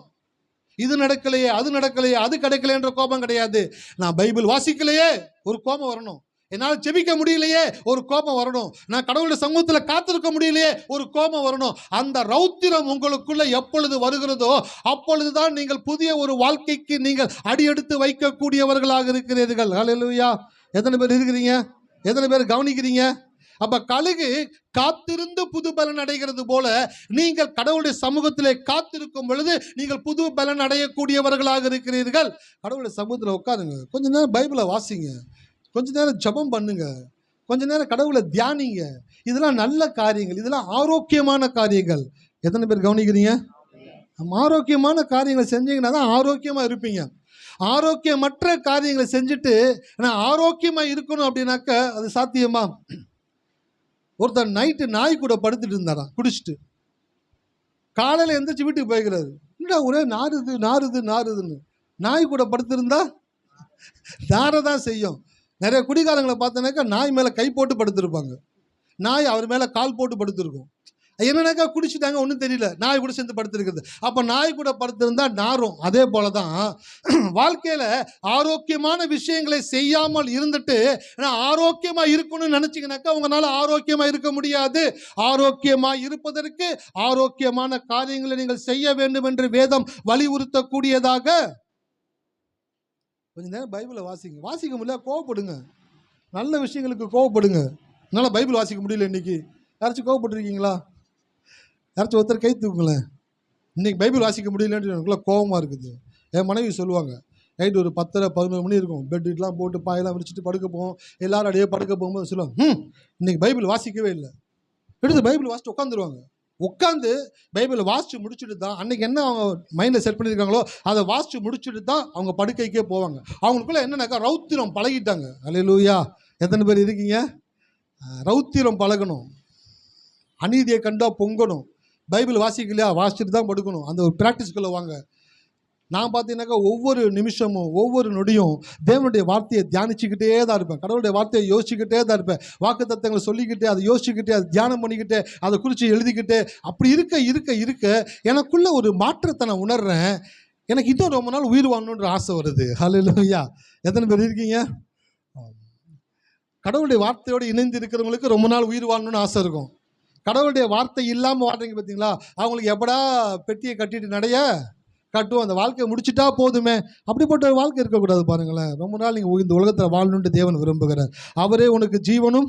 இது நடக்கலையே, அது நடக்கலையே, அது கிடைக்கலையன்ற கோபம் கிடையாது. நான் பைபிள் வாசிக்கலையே ஒரு கோபம் வரணும். என்னால் ஜெபிக்க முடியலையே ஒரு கோபம் வரணும். நான் கடவுளுடைய சமூகத்தில் காத்திருக்க முடியலையே ஒரு கோபம் வரணும். அந்த ரௌத்திரம் உங்களுக்குள்ள எப்பொழுது வருகிறதோ அப்பொழுதுதான் நீங்கள் புதிய ஒரு வாழ்க்கைக்கு நீங்கள் அடியெடுத்து வைக்கக்கூடியவர்களாக இருக்கிறீர்கள். ஹல்லேலூயா. எத்தனை பேர் இருக்கிறீங்க? எத்தனை பேர் கவனிக்கிறீங்க? அப்ப கழுகு காத்திருந்து புது பலன் அடைகிறது போல நீங்கள் கடவுளுடைய சமூகத்திலே காத்திருக்கும் பொழுது நீங்கள் புது பலன் அடையக்கூடியவர்களாக இருக்கிறீர்கள். கடவுளுடைய சமூகத்தில் உட்காருங்க, கொஞ்ச நேரம் பைபிளை வாசிங்க, கொஞ்ச நேரம் ஜெபம் பண்ணுங்க, கொஞ்ச நேரம் கடவுளை தியானிங்க. இதெல்லாம் நல்ல காரியங்கள், இதெல்லாம் ஆரோக்கியமான காரியங்கள். எத்தனை பேர் கவனிக்கிறீங்க? ஆரோக்கியமான காரியங்கள் செஞ்சீங்கன்னா தான் ஆரோக்கியமா இருப்பீங்க. ஆரோக்கியமற்ற காரியங்களை செஞ்சுட்டு நான் ஆரோக்கியமா இருக்கணும் அப்படின்னாக்க அது சாத்தியமா? ஒருத்தர் நைட்டு நாய் கூட படுத்துட்டு இருந்தாராம் குடிச்சிட்டு. காலையில் எந்திரிச்சு வீட்டுக்கு போய்க்கிறாரு. என்னடா ஒரே நாறுது நாறுது நாறுதுன்னு. நாய் கூட படுத்திருந்தா நாரதான் செய்யும். நிறைய குடிகாரங்களை பார்த்தோன்னாக்கா நாய் மேலே கை போட்டு படுத்திருப்பாங்க, நாய் அவர் மேலே கால் போட்டு படுத்திருக்கும். என்னன்னாக்கா குடிச்சிட்டாங்க, ஒன்றும் தெரியல, நாய் கூட சேர்ந்து படுத்திருக்குது. அப்போ நாய் கூட படுத்திருந்தா நாரும். அதே போல தான் வாழ்க்கையில் ஆரோக்கியமான விஷயங்களை செய்யாமல் இருந்துட்டு ஆரோக்கியமாக இருக்கணும்னு நினச்சிங்கனாக்கா உங்களால் ஆரோக்கியமாக இருக்க முடியாது. ஆரோக்கியமாக இருப்பதற்கு ஆரோக்கியமான காரியங்களை நீங்கள் செய்ய வேண்டும் என்று வேதம் வலியுறுத்தக்கூடியதாக. கொஞ்ச நேரம் பைபிளை வாசிங்க. வாசிக்க முடியல கோவப்படுங்க, நல்ல விஷயங்களுக்கு கோவப்படுங்க. என்னால் பைபிள் வாசிக்க முடியல இன்னைக்கு. யாராச்சும் கோவப்பட்டுருக்கீங்களா? யாராச்சும் ஒருத்தர் கை தூக்குங்களேன். இன்றைக்கி பைபிள் வாசிக்க முடியலன்னு எனக்குள்ள கோபமாக இருக்குது. என் மனைவி சொல்லுவாங்க, நைட்டு ஒரு 10-11 மணி இருக்கும், பெட்லாம் போட்டு பாயெல்லாம் விரிச்சிட்டு படுக்க போவோம். எல்லோரும் அப்படியே படுக்க போகும்போது சொல்லுவாங்க, இன்றைக்கி பைபிள் வாசிக்கவே இல்லை. எடுத்து பைபிள் வாசிட்டு உட்காந்துருவாங்க. உட்காந்து பைபிளை வாசித்து முடிச்சுட்டு தான் அன்றைக்கி என்ன அவங்க மைண்டில் செட் பண்ணியிருக்காங்களோ அதை வாசித்து முடிச்சுட்டு தான் அவங்க படுக்கைக்கே போவாங்க. அவங்களுக்குள்ள என்னன்னாக்கா ரௌத்திரம் பழகிட்டாங்க. அல்லேலூயா. எத்தனை பேர் இருக்கீங்க? ரௌத்திரம் பழகணும், அநீதியை கண்டா பொங்கணும், பைபிள் வாசிக்கலையா வாசிச்சுட்டு தான் படுக்கணும். அந்த ஒரு ப்ராக்டிஸ்குள்ளே வாங்க. நான் பார்த்தீங்கன்னாக்கா ஒவ்வொரு நிமிஷமும் ஒவ்வொரு நொடியும் தேவனுடைய வார்த்தையை தியானிச்சுக்கிட்டே தான் இருப்பேன். கடவுளுடைய வார்த்தையை யோசிச்சுக்கிட்டே தான் இருப்பேன். வாக்கு தத்தங்களை சொல்லிக்கிட்டே, அதை யோசிச்சுக்கிட்டே, அதை தியானம் பண்ணிக்கிட்டே, அதை குறித்து எழுதிக்கிட்டே, அப்படி இருக்க எனக்குள்ள ஒரு மாற்றத்தை நான் உணர்றேன். எனக்கு இன்னும் ரொம்ப நாள் உயிர் வாழணுன்ற ஆசை வருது. ஹல்லேலூயா. எத்தனை பேர் இருக்கீங்க? கடவுளுடைய வார்த்தையோடு இணைந்து இருக்கிறவங்களுக்கு ரொம்ப நாள் உயிர் வாழணும்னு ஆசை இருக்கும். கடவுளுடைய வார்த்தை இல்லாமல் வாழ்றீங்க பார்த்தீங்களா, அவங்களுக்கு எப்படா பெட்டியை கட்டிட்டு நடைய கட்டுவோம், அந்த வாழ்க்கையை முடிச்சுட்டா போதுமே, அப்படிப்பட்ட ஒரு வாழ்க்கை இருக்கக்கூடாது. பாருங்களேன், ரொம்ப நாள் நீங்கள் இந்த உலகத்தில் வாழணுன்ட்டு தேவன் விரும்புகிறார். அவரே உனக்கு ஜீவனும்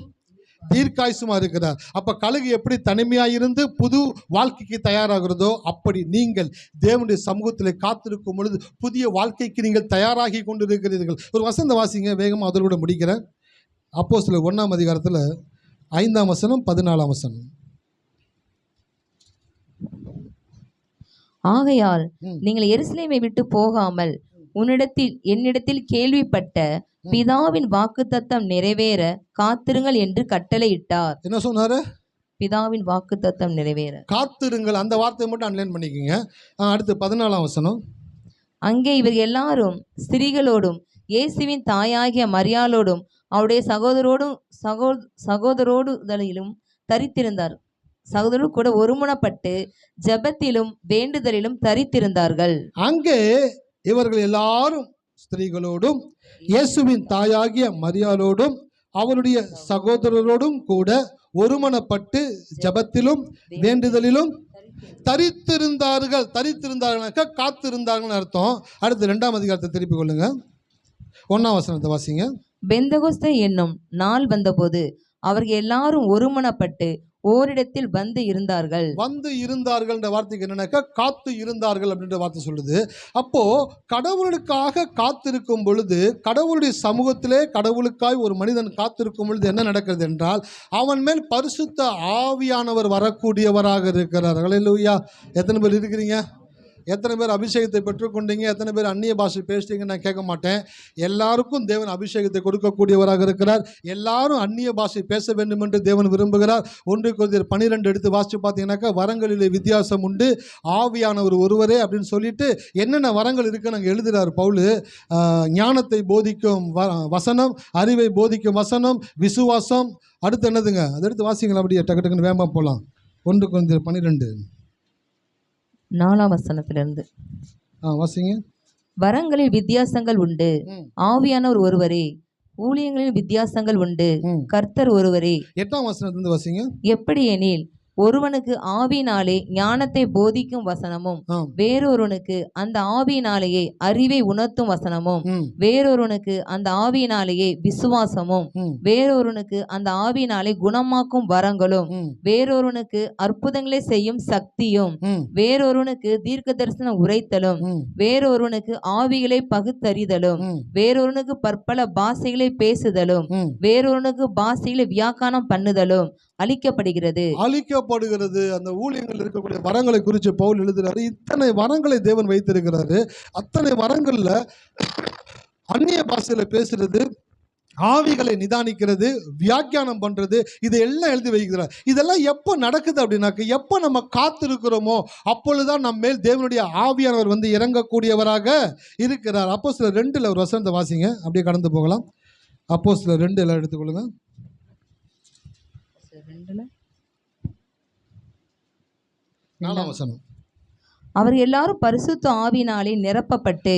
தீர்க்காயுசுமா இருக்கிறார். அப்போ கழுகு எப்படி தனிமையாக இருந்து புது வாழ்க்கைக்கு தயாராகிறதோ அப்படி நீங்கள் தேவனுடைய சமூகத்தில் காத்திருக்கும் பொழுது புதிய வாழ்க்கைக்கு நீங்கள் தயாராகி கொண்டு இருக்கிறீர்கள். ஒரு வசந்த வாசிங்க, வேகமாக அதில் கூட முடிக்கிறேன். அப்போஸ்தலர் 1ஆம் அதிகாரத்தில் 5ஆம் வசனம் 14ஆம் வசனம். ஆகையால் நீங்கள் எருசலேமை விட்டு போகாமல் என்னிடத்தில் கேள்விப்பட்ட பிதாவின் வாக்குத்தத்தம் நிறைவேற காத்திருங்கள் என்று கட்டளையிட்டார். என்ன சொன்னாரு? பிதாவின் வாக்குத்தத்தம் நிறைவேற காத்திருங்கள். அந்த வார்த்தையை மட்டும் அன்லைன் பண்ணிக்கோங்க. அடுத்து 14ஆம் வசனம். அங்கே இவர் எல்லாரும் ஸ்திரீகளோடும் இயேசுவின் தாயாகிய மரியாளோடும் அவருடைய சகோதரோடுதலிலும் தரித்திருந்தார். சகோதரர் கூட ஒருமுனப்பட்டு ஜெபத்திலும் வேண்டுதலிலும் தரித்திருந்தார்கள். அங்கே இவர்கள் எல்லாரும் ஸ்திரீகளோடும் இயேசுவின் தாயாகிய மரியாளோடும் அவருடைய சகோதரரோடும் கூட ஒருமனப்பட்டு ஜெபத்திலும் வேண்டுதலிலும் தரித்திருந்தார்கள். தரித்திருந்தார்கள் காத்திருந்தார்கள் அர்த்தம். அடுத்து 2ஆம் அதிகாரத்தை திருப்பிக் கொள்ளுங்க. 1ஆம் வசனத்தை வாசிங்க. பெந்தகோஸ்தே என்னும் நாள் வந்தபோது அவர்கள் எல்லாரும் ஒருமனப்பட்டு ஓரிடத்தில் வந்து இருந்தார்கள். வந்து இருந்தார்கள் என்ற வார்த்தைக்கு என்னன்னாக்கா காத்து இருந்தார்கள் அப்படின்ற வார்த்தை சொல்லுது. அப்போ கடவுளுக்காக காத்திருக்கும் பொழுது, கடவுளுடைய சமூகத்திலே கடவுளுக்காய் ஒரு மனிதன் காத்திருக்கும் பொழுது என்ன நடக்கிறது என்றால் அவன் மேல் பரிசுத்த ஆவியானவர் வரக்கூடியவராக இருக்கிறார். ஹல்லேலூயா. எத்தனை பேர் இருக்கிறீங்க? எத்தனை பேர் அபிஷேகத்தை பெற்றுக்கொண்டீங்க? எத்தனை பேர் அந்நிய பாஷை பேசுறீங்கன்னு நான் கேட்க மாட்டேன். எல்லாருக்கும் தேவன் அபிஷேகத்தை கொடுக்கக்கூடியவராக இருக்கிறார். எல்லாரும் அந்நிய பாஷை பேச வேண்டும் என்று தேவன் விரும்புகிறார். 1 கொரிந்தியர் 12 எடுத்து வாசித்து பார்த்தீங்கன்னாக்கா வரங்களிலே வித்தியாசம் உண்டு, ஆவியானவர் ஒருவரே அப்படின்னு சொல்லிட்டு என்னென்ன வரங்கள் இருக்குன்னு அங்கே எழுதுகிறார் பவுல். ஞானத்தை போதிக்கும் வசனம், அறிவை போதிக்கும் வசனம், விசுவாசம். அடுத்து என்னதுங்க? அதை எடுத்து வாசிங்களா, அப்படியே டக்கு டக்குன்னு வேகமாக போகலாம். 1 கொரிந்தியர் 12 4ஆம் வசனத்திலிருந்து வாசிங்க. வரங்களில் வித்தியாசங்கள் உண்டு, ஆவியானவர் ஒருவரே. ஊழியங்களில் வித்தியாசங்கள் உண்டு, கர்த்தர் ஒருவரே. 8ஆம் வசனத்திலிருந்து வாசிங்க. எப்படி எனில் ஒருவனுக்கு ஆவியினாலே ஞானத்தை போதிக்கும் வசனமும், வேறொருவனுக்கு அந்த ஆவியினாலேயே அறிவை உணர்த்தும் வசனமும், வேறொருவனுக்கு அந்த ஆவியினாலேயே விசுவாசமும், வேறொருவனுக்கு அந்த ஆவியினாலே குணமாக்கும் வரங்களும், வேறொருவனுக்கு அற்புதங்களை செய்யும் சக்தியும், வேறொருவனுக்கு தீர்க்க தரிசனம் உரைத்தலும், வேறொருவனுக்கு ஆவிகளை பகுத்தறிதலும், வேறொருவனுக்கு பற்பல பாஷைகளை பேசுதலும், வேறொருவனுக்கு பாஷைகளை வியாக்கியானம் பண்ணுதலும் அளிக்கப்படுகிறது. அந்த ஊழியங்கள் இருக்கக்கூடிய வரங்களை குறித்து பவுல் எழுதுறாரு. இத்தனை வரங்களை தேவன் வைத்திருக்கிறாரு. அத்தனை வரங்கள்ல அந்நிய பாஷையில பேசுறது, ஆவிகளை நிதானிக்கிறது, வியாக்கியானம் பண்றது, இதெல்லாம் எழுதி வைக்கிறார். இதெல்லாம் எப்போ நடக்குது அப்படின்னாக்க, எப்போ நம்ம காத்திருக்கிறோமோ அப்பொழுதுதான் நம்ம மேல் தேவனுடைய ஆவியானவர் வந்து இறங்கக்கூடியவராக இருக்கிறார். அப்போஸ்தலர் 2 ஒரு வசனத்தை வாசிங்க, அப்படியே கடந்து போகலாம். அப்போஸ்தலர் 2 எல்லாம் எடுத்துக்கொள்ளுங்க. 4ஆம் வசனம். அவர் எல்லாரும் பரிசுத்த ஆவியினாலே நிரப்பப்பட்டு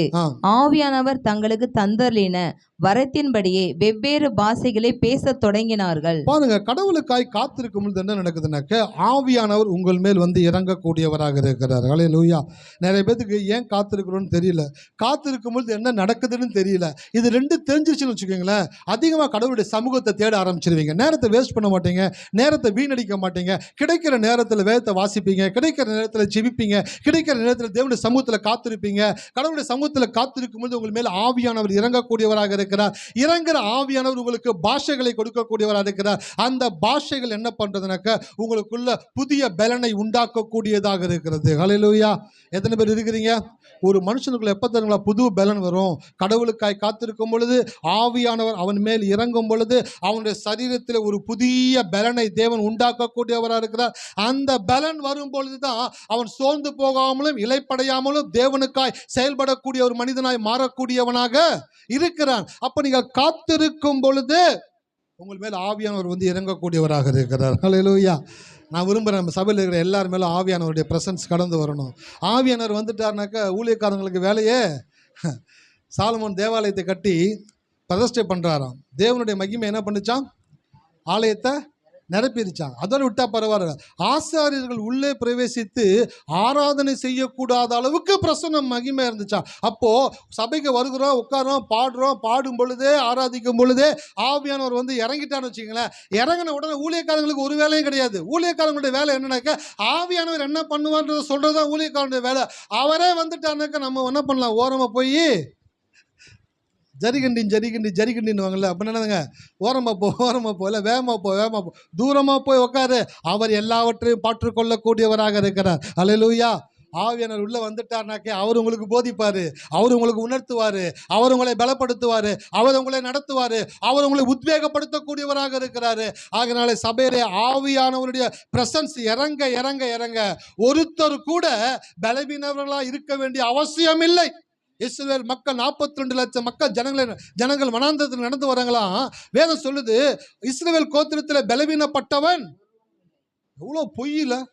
ஆவியானவர் தங்களுக்கு தந்தர்லின வரத்தின்படியே வெவ்வேறு பாஷைகளை பேச தொடங்கினார்கள். பாருங்க, கடவுளுக்காய் காத்திருக்கும் பொழுது என்ன நடக்குதுன்னாக்க ஆவியானவர் உங்கள் மேல் வந்து இறங்கக்கூடியவராக இருக்கிறார். ஹல்லேலூயா. நிறைய பேருக்கு ஏன் காத்திருக்கிறோன்னு தெரியல, காத்திருக்கும் பொழுது என்ன நடக்குதுன்னு தெரியல. இது 2 தெரிஞ்சிச்சுன்னு வச்சுக்கோங்களேன், அதிகமாக கடவுளுடைய சமூகத்தை தேட ஆரம்பிச்சிருவீங்க. நேரத்தை வேஸ்ட் பண்ண மாட்டீங்க, நேரத்தை வீணடிக்க மாட்டீங்க. கிடைக்கிற நேரத்தில் வேதத்தை வாசிப்பீங்க, கிடைக்கிற நேரத்தில் ஜெபிப்பீங்க, கிடைக்கிற ஜெபிக்கிற நேரத்தில் தேவனுடைய சமூகத்தில் காத்திருப்பீங்க. கடவுளுடைய சமூகத்தில் காத்திருக்கும் போது உங்கள் மேல் ஆவியானவர் இறங்கக்கூடியவராக இருக்கிறார். இறங்குற ஆவியானவர் உங்களுக்கு பாஷைகளை கொடுக்கக்கூடியவராக இருக்கிறார். அந்த பாஷைகள் என்ன பண்றதுனாக்க உங்களுக்குள்ள புதிய பலனை உண்டாக்கக்கூடியதாக இருக்கிறது. ஹல்லேலூயா. எத்தனை பேர் இருக்கிறீங்க? ஒரு மனுஷனுக்குள்ள எப்ப தருங்களா புது பலன் வரும்? கடவுளுக்காய் காத்திருக்கும் பொழுது ஆவியானவர் அவன் மேல் இறங்கும் பொழுது அவனுடைய சரீரத்தில் ஒரு புதிய பலனை தேவன் உண்டாக்கக்கூடியவராக இருக்கிறார். அந்த பலன் வரும் பொழுதுதான் அவன் சோர்ந்து போகாமலும் இலைப்படையாமலும் தேவனுக்காய் செயல்படக்கூடிய ஒரு மனிதனாய் மாறக்கூடியவனாக இருக்கிறான். அப்ப நீங்கள் காத்திருக்கும் பொழுது உங்கள் மேல் ஆவியானவர் வந்து இறங்கக்கூடியவராக இருக்கிறார். ஹல்லேலூயா. நான் விரும்புகிறேன் நம்ம சபையில் இருக்கிற எல்லார் மேலும் ஆவியானவருடைய பிரசன்ஸ் கடந்து வரணும். ஆவியானவர் வந்துட்டார்னாக்கா ஊழியக்காரங்களுக்கு வேலையே. சாலமோன் தேவாலயத்தை கட்டி பிரதிஷ்டை பண்ணுறாராம். தேவனுடைய மகிமை என்ன பண்ணுச்சான்? ஆலயத்தை நிரப்பிருச்சான். அதோட விட்டா பரவாயில்ல. ஆசாரியர்கள் உள்ளே பிரவேசித்து ஆராதனை செய்யக்கூடாத அளவுக்கு பிரசன்னம் மகிமை இருந்துச்சா. அப்போ சபைக்கு வருகிறோம், உட்காரோம், பாடுறோம், பாடும் பொழுதே ஆராதிக்கும் பொழுதே ஆவியானவர் வந்து இறங்கிட்டான்னு வச்சுங்களேன். இறங்கின உடனே ஊழியக்காரங்களுக்கு ஒரு வேலையும் கிடையாது. ஊழியக்காரங்களுடைய வேலை என்னன்னாக்க ஆவியானவர் என்ன பண்ணுவான்றதை சொல்றதுதான் ஊழியக்காரனுடைய வேலை. அவரே வந்துட்டானாக்க நம்ம என்ன பண்ணலாம்? ஓரமாக போய் ஜரிகண்டின்னுவாங்கல்ல, அப்படி என்னதுங்க? ஓரமாக போ, இல்லை வேகமாக போ, தூரமாக போய் உட்காரு. அவர் எல்லாவற்றையும் பாற்றுக்கொள்ளக்கூடியவராக இருக்கிறார். அல்லேலூயா. ஆவியானவர் உள்ள வந்துட்டார்னாக்கே அவர் உங்களுக்கு போதிப்பாரு, அவர் உங்களுக்கு உணர்த்துவாரு, அவர் உங்களை பலப்படுத்துவாரு, அவர் உங்களை நடத்துவாரு, அவர் உங்களை உத்வேகப்படுத்தக்கூடியவராக இருக்கிறாரு. ஆகையினாலே சபையிலே ஆவியானவருடைய பிரசன்ஸ் இறங்க இறங்க இறங்க ஒருத்தர் கூட பலவீனவர்களா இருக்க வேண்டிய அவசியம் இல்லை. இஸ்ரவேல் மக்கள் 42 லட்சம் மக்கள் ஜனங்கள் வனாந்தரத்தில் நடந்து வராங்களாம். வேதம் சொல்லுது இஸ்ரவேல் கோத்திரத்தில் பலவீனப்பட்டவன். எவ்வளோ பொய்யில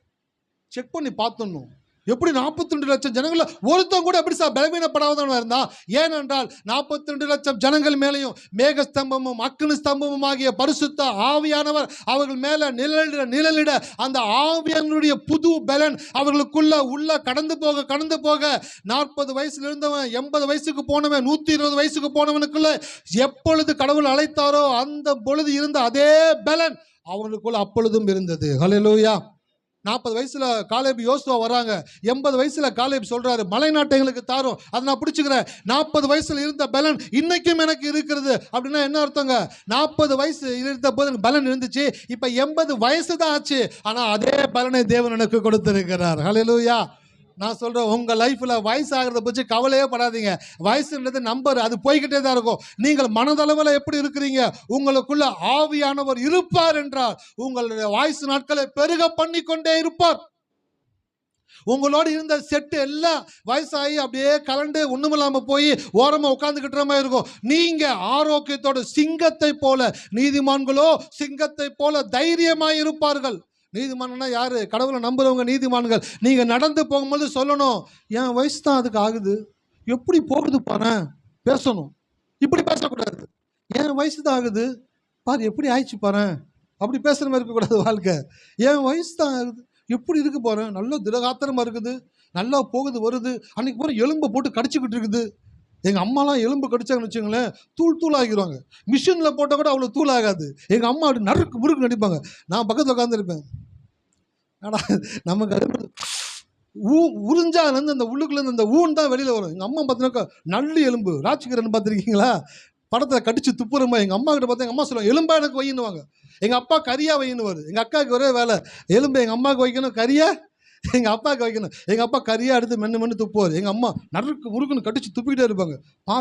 செக் பண்ணி பார்த்துடணும். எப்படி 42 லட்சம் ஜனங்கள் ஒருத்தன் கூட எப்படி பலவீனப்படாதவன் இருந்தான்? ஏனென்றால் 42 லட்சம் ஜனங்கள் மேலேயும் மேக ஸ்தம்பமும் அக்கினி ஸ்தம்பமும் ஆகிய பரிசுத்த ஆவியானவர் அவர்கள் மேல நிழலிட அந்த ஆவியானுடைய புது பலன் அவர்களுக்குள்ள உள்ள கடந்து போக 40 வயசுல இருந்தவன் 80 வயசுக்கு போனவன் 120 வயசுக்கு போனவனுக்குள்ள எப்பொழுது கடவுள் அழைத்தாரோ அந்த பொழுது இருந்த அதே பலன் அவர்களுக்குள்ள அப்பொழுதும் இருந்தது. ஹல்லேலூயா. 40 வயசுல காலேப் யோசுவா வராங்க. 80 வயசுல காலேப் சொல்றாரு மலை நாட்டை எங்களுக்கு தாரும், அதை நான் பிடிச்சுக்கிறேன். 40 வயசுல இருந்த பலன் இன்னைக்கும் எனக்கு இருக்கிறது. அப்படின்னா என்ன அர்த்தங்க? 40 வயசு இருந்த போது பலன் இருந்துச்சு, இப்ப 80 வயசு தான் ஆச்சு, ஆனா அதே பலனை தேவன் எனக்கு கொடுத்திருக்கிறார். ஹல்லேலூயா. நான் சொல்றேன், உங்க லைஃப்ல வயசு ஆகிறத பற்றி கவலையே படாதீங்க. வயசுன்றது நம்பர், அது போய்கிட்டே தான் இருக்கும். நீங்கள் மனதளவில் எப்படி இருக்கிறீங்க? உங்களுக்குள்ள ஆவியானவர் இருப்பார் என்றால் உங்களுடைய வயசு நாட்களை பெருக பண்ணி கொண்டே இருப்பார். உங்களோட இருந்த செட்டு எல்லாம் வயசாகி அப்படியே கலண்டு ஒண்ணுமில்லாம போய் ஓரமா உட்கார்ந்துக்கிட்ட மாதிரி இருக்கும். நீங்க ஆரோக்கியத்தோட சிங்கத்தை போல, நீதிமான்களோ சிங்கத்தை போல தைரியமாய் இருப்பார்கள். நீதிமான்னா யாரு? கடவுளை நம்புறவங்க நீதிமான்கள். நீங்க நடந்து போகும்போது சொல்லணும், என் வயசு தான் அதுக்கு ஆகுது, எப்படி போகுது பாரு, பேசணும். இப்படி பேசக்கூடாது. என் வயசு தான் ஆகுது பாரு, எப்படி ஆயிடுச்சு பாரு, அப்படி பேசுற மாதிரி இருக்கக்கூடாது வாழ்க்கை. என் வயசு தான் ஆகுது, எப்படி இருக்கு பாரு, நல்ல திடகாத்திரமா இருக்குது, நல்லா போகுது வருது. அன்னைக்கு போற எலும்பை போட்டு கடிச்சுக்கிட்டு இருக்குது. எங்கள் அம்மாலாம் எலும்பு கடிச்சாங்கன்னு வச்சுங்களேன், தூள் ஆகிடுவாங்க. மிஷினில் போட்டால் கூட அவ்வளோ தூள் ஆகாது. எங்கள் அம்மா அப்படி நறுக்கு முறுக்கு நடிப்பாங்க. நான் பக்கத்தில் உட்காந்துருப்பேன். ஆனால் நமக்கு அது உறிஞ்சாலேருந்து அந்த உள்ளுக்குள்ளேருந்து அந்த ஊன் தான் வெளியில் வரும். எங்கள் அம்மா பார்த்தீங்கன்னாக்கா நல்ல எலும்பு, ராஜ்கிரண் பார்த்துருக்கீங்களா? படத்தில் கடிச்சு துப்புறமா. எங்கள் அம்மா கிட்ட பார்த்தா எங்கள் அம்மா சொல்லுவாங்க, எலும்பா எனக்கு வையின்னுவாங்க. எங்கள் அப்பா கறியாக வையின்னுவார். எங்கள் அக்காவுக்கு ஒரே வேலை, எலும்பு எங்கள் அம்மாவுக்கு வைக்கணும், கறியா எங்கள் அப்பாவுக்கு வைக்கணும். எங்கள் அப்பா கறியாக எடுத்து மென்று துப்புவார். எங்கள் அம்மா நறுக்கு முறுக்குன்னு கடிச்சு துப்பிக்கிட்டே இருப்பாங்க.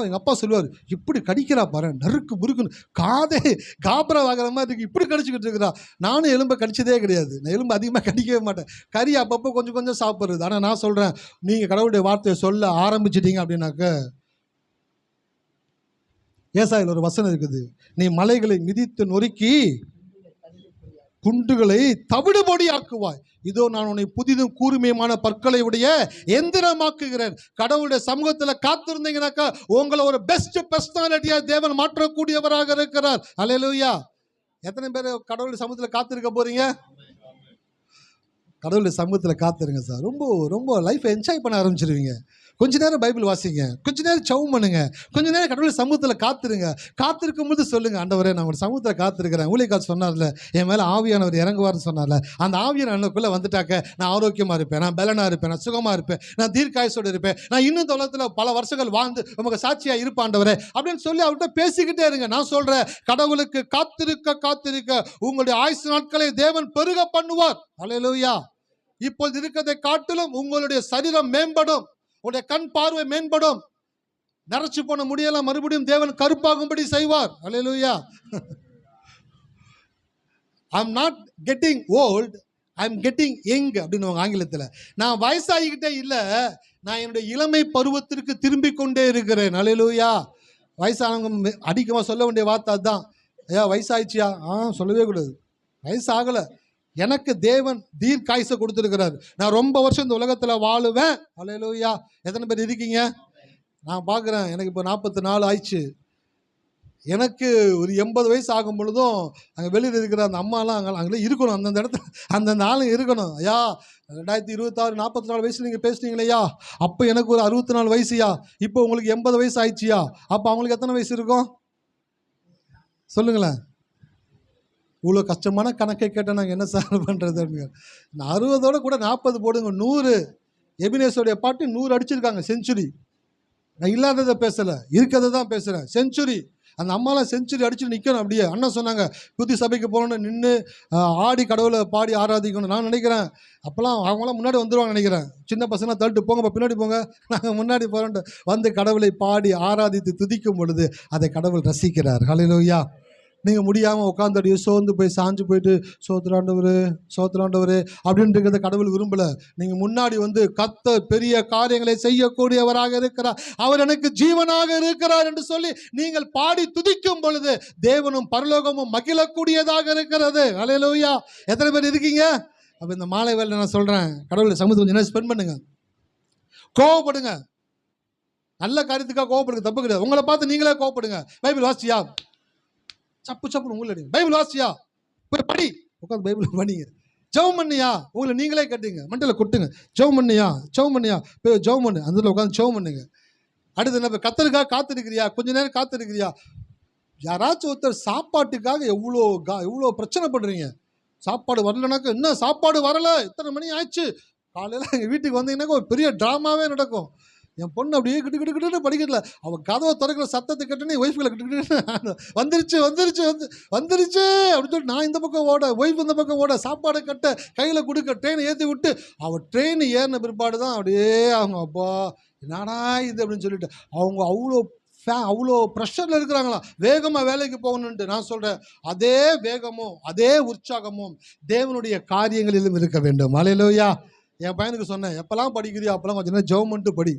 எங்கள் அப்பா சொல்லுவார், இப்படி கடிக்கிறா பாரு, நறுக்கு முறுக்குன்னு காதே காபரா வாங்குற மாதிரி இருக்கு, இப்படி கடிச்சிக்கிட்டு இருக்கிறா. நானும் எலும்பை கடிச்சதே கிடையாது. நான் எலும்பு அதிகமாக கடிக்கவே மாட்டேன். கறி அப்பப்போ கொஞ்சம் சாப்பிட்றது. ஆனால் நான் சொல்கிறேன், நீங்கள் கடவுளுடைய வார்த்தையை சொல்ல ஆரம்பிச்சிட்டீங்க அப்படின்னாக்க, ஏசாயில் ஒரு வசனம் இருக்குது, நீ மலைகளை மிதித்து நொறுக்கி குண்டுகளை தவிடுபொடி ஆக்குவாய், இதோ நான் உன்னை புதிதும் கூர்மையுமான பற்களை உடைய எந்திரமாக்குகிறேன். கடவுளுடைய சமூகத்தில் காத்திருந்தீங்கன்னாக்கா உங்களை ஒரு பெஸ்ட் பர்சனாலிட்டியா தேவன் மாற்றக்கூடியவராக இருக்கிறார். அல்லேலூயா. எத்தனை பேர் கடவுளுடைய சமூகத்தில் காத்திருக்க போறீங்க? கடவுளுடைய சமூகத்தில் காத்துருங்க சார். ரொம்ப ரொம்ப லைஃப்பை என்ஜாய் பண்ண ஆரம்பிச்சிருவீங்க. கொஞ்ச நேரம் பைபிள் வாசிங்க, கொஞ்ச நேரம் ஜெபம் பண்ணுங்க, கொஞ்ச நேரம் கடவுளுடைய சமூகத்தில் காத்துருங்க. காத்திருக்கும் போது சொல்லுங்க, ஆண்டவரே நான் ஒரு சமூகத்தில் காத்திருக்கிறேன். ஊழியக்காரர் சொன்னார்ல, என் மேலே ஆவியானவர் இறங்குவார்னு சொன்னார்ல, அந்த ஆவியான எனக்குள்ளே வந்துட்டாக்க நான் ஆரோக்கியமாக இருப்பேன், நான் பலனாக இருப்பேன், நான் சுகமாக இருப்பேன், நான் தீர்க்காயசோடு இருப்பேன், நான் இன்னும் தொலைத்தில் பல வருஷங்கள் வாழ்ந்து உமக்கு சாட்சியாக இருப்பாண்டவரே அப்படின்னு சொல்லி அவர்கிட்ட பேசிக்கிட்டே இருங்க. நான் சொல்கிறேன், கடவுளுக்கு காத்திருக்க காத்திருக்க உங்களுடைய ஆயுசு நாட்களை தேவன் பெருக பண்ணுவார். அல்லேலூயா. இப்போது இருக்கிறதை காட்டிலும் உங்களுடைய சரீரம் மேம்படும், உங்களுடைய கண் பார்வை மேம்படும், நரைச்சு போன முடியெல்லாம் மறுபடியும் தேவன் கருப்பாகும்படி செய்வார். அல்லேலூயா. I am not getting old, I am getting young அப்படின்னு ஆங்கிலத்தில். நான் வயசாகிக்கிட்டே இல்லை, நான் என்னுடைய இளமை பருவத்திற்கு திரும்பி கொண்டே இருக்கிறேன். அல்லேலூயா. வயசானவங்க அதிகமாக சொல்ல வேண்டிய வார்த்தை அதுதான். ஐயா வயசாயிடுச்சியா? சொல்லவே கூடாது. வயசாகலை, எனக்கு தேவன் தீர்க்காயுசை கொடுத்துருக்கிறார். நான் ரொம்ப வருஷம் இந்த உலகத்தில் வாழுவேன். அல்லேலூயா. எத்தனை பேர் இருக்கீங்க? நான் பார்க்குறேன், எனக்கு இப்போ 44 ஆயிடுச்சு. எனக்கு ஒரு 80 வயசு ஆகும் பொழுதும் அங்கே வெளியில் இருக்கிற அந்த அம்மாலாம் அங்கே இருக்கணும், அந்தந்த இடத்துல அந்தந்த ஆளும் இருக்கணும். ஐயா 2026 44 வயசு நீங்கள் பேசுனீங்களையா, அப்போ எனக்கு ஒரு 64 வயசுயா, இப்போ உங்களுக்கு 80 வயசு ஆயிடுச்சியா, அப்போ அவங்களுக்கு எத்தனை வயசு இருக்கும் சொல்லுங்களேன். இவ்வளோ கஷ்டமான கணக்கை கேட்டால் நாங்கள் என்ன சார் பண்ணுறதுங்க? 60ஓட கூட 40 போடுங்க. 100 எபினேஸோடைய பாட்டு 100 அடிச்சிருக்காங்க, செஞ்சுரி. நான் இல்லாததை பேசலை, இருக்கிறத தான் பேசுகிறேன். செஞ்சுரி. அந்த அம்மாலாம் செஞ்சுரி அடிச்சுட்டு நிற்கணும். அப்படியே அண்ணன் சொன்னாங்க, புத்தி சபைக்கு போகணுன்னு நின்று ஆடி கடவுளை பாடி ஆராதிக்கணும். நான் நினைக்கிறேன் அப்போல்லாம் அவங்களாம் முன்னாடி வந்துடுவாங்க நினைக்கிறேன். சின்ன பசங்க தள்ளிட்டு போங்க, பின்னாடி போங்க, நாங்கள் முன்னாடி போகிறோன்ட்டு வந்து கடவுளை பாடி ஆராதித்து துதிக்கும் பொழுது அதை கடவுள் ரசிக்கிறார். ஹல்லேலூயா. நீங்கள் முடியாமல் உட்காந்துடியோ சோர்ந்து போய் சாஞ்சு போயிட்டு சோத்திராண்டவர் அப்படின்றத கடவுள் விரும்பலை. நீங்கள் முன்னாடி வந்து கர்த்தர் பெரிய காரியங்களை செய்யக்கூடியவராக இருக்கிறார், அவர் எனக்கு ஜீவனாக இருக்கிறார் என்று சொல்லி நீங்கள் பாடி துதிக்கும் பொழுது தேவனும் பரலோகமும் மகிழக்கூடியதாக இருக்கிறது. அல்லேலூயா. எத்தனை பேர் இருக்கீங்க? அப்போ இந்த மாலை வேலை நான் சொல்கிறேன், கடவுளை சமூகத்தை கொஞ்சம் நேரம் ஸ்பெண்ட் பண்ணுங்க. கோவப்படுங்க, நல்ல காரியத்துக்காக கோவப்படுங்க, தப்பு கிடையாது. உங்களை பார்த்து நீங்களே கோவப்படுங்க. பைபிள் வாசியா, சப்புன்னு உங்களை பைபிள் வாசியா, போய் படி, உட்காந்து பைபிள் படிங்க. ஜெபம் பண்ணியா, உங்களை நீங்களே கட்டுங்க, மண்டல கொட்டுங்க. ஜெபம் பண்ணியா போய் ஜெபம் பண்ணு, அந்த உட்காந்து ஜெபம் பண்ணுங்க. அடுத்து என்ன, கத்தருக்காக காத்திருக்கிறியா? கொஞ்ச நேரம் காத்திருக்கிறியா? யாராச்சும் ஒருத்தர் சாப்பாட்டுக்காக எவ்வளோ பிரச்சனை பண்ணுறீங்க. சாப்பாடு வரலனாக்கா, என்ன சாப்பாடு வரலை, இத்தனை மணி ஆயிடுச்சு. காலையில் எங்கள் வீட்டுக்கு வந்தீங்கன்னாக்கா ஒரு பெரிய ட்ராமாவே நடக்கும். என் பொண்ணு அப்படியே கிட்டு படிக்கல, அவள் கதவை திறக்கிற சத்தத்தை கட்டுனே ஒய்ஃப்களை கிட்டு வந்துருச்சு அப்படின்னு சொல்லி நான் இந்த பக்கம் ஓட, ஒய்ஃப் இந்த பக்கம் ஓட, சாப்பாடு கட்ட, கையில் கொடுக்க, ட்ரெயினை ஏற்றி விட்டு, அவள் ட்ரெயின் ஏறின பிற்பாடு தான் அப்படியே அவங்க அப்பா என்னடா இது அப்படின்னு சொல்லிட்டு அவங்க அவ்வளோ ப்ரெஷரில் இருக்கிறாங்களா, வேகமாக வேலைக்கு போகணுன்ட்டு. நான் சொல்கிறேன், அதே வேகமும் அதே உற்சாகமும் தேவனுடைய காரியங்களிலும் இருக்க வேண்டும். அல்லேலூயா. என் பையனுக்கு சொன்னேன், எப்போல்லாம் படிக்கிறியோ அப்போல்லாம் கொஞ்சம் நேரம் ஜெபம் பண்ணிட்டு படி.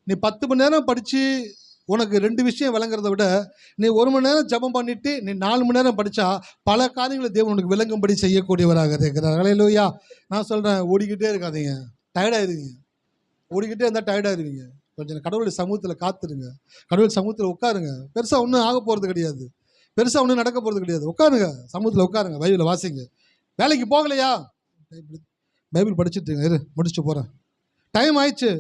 நீ 10 மணி நேரம் படித்து உனக்கு 2 விஷயம் விளங்குறத விட நீ 1 மணி நேரம் ஜெபம் பண்ணிவிட்டு நீ 4 மணி நேரம் படித்தா பல காரியங்களை தேவன் உனக்கு விளங்கும்படி செய்யக்கூடியவராக இருக்கிறார். அல்லேலூயா. நான் சொல்கிறேன், ஓடிக்கிட்டே இருக்காதீங்க, டயர்டாயிருவீங்க. ஓடிக்கிட்டே இருந்தால் டயர்டாயிருவீங்க. கொஞ்சம் கடவுளுடைய சமூகத்தில் காத்துருங்க, கடவுள் சமூகத்தில் உட்காருங்க. பெருசாக ஒன்றும் ஆக போகிறது கிடையாது, பெருசாக ஒன்றும் நடக்க போகிறது கிடையாது. உட்காருங்க, சமூகத்தில் உட்காருங்க, பைபிளை வாசிங்க. வேலைக்கு போகலையா, பைபிள் படிச்சுட்டு இரு, முடிச்சுட்டு போகிறேன். டைம் ஆயிடுச்சு,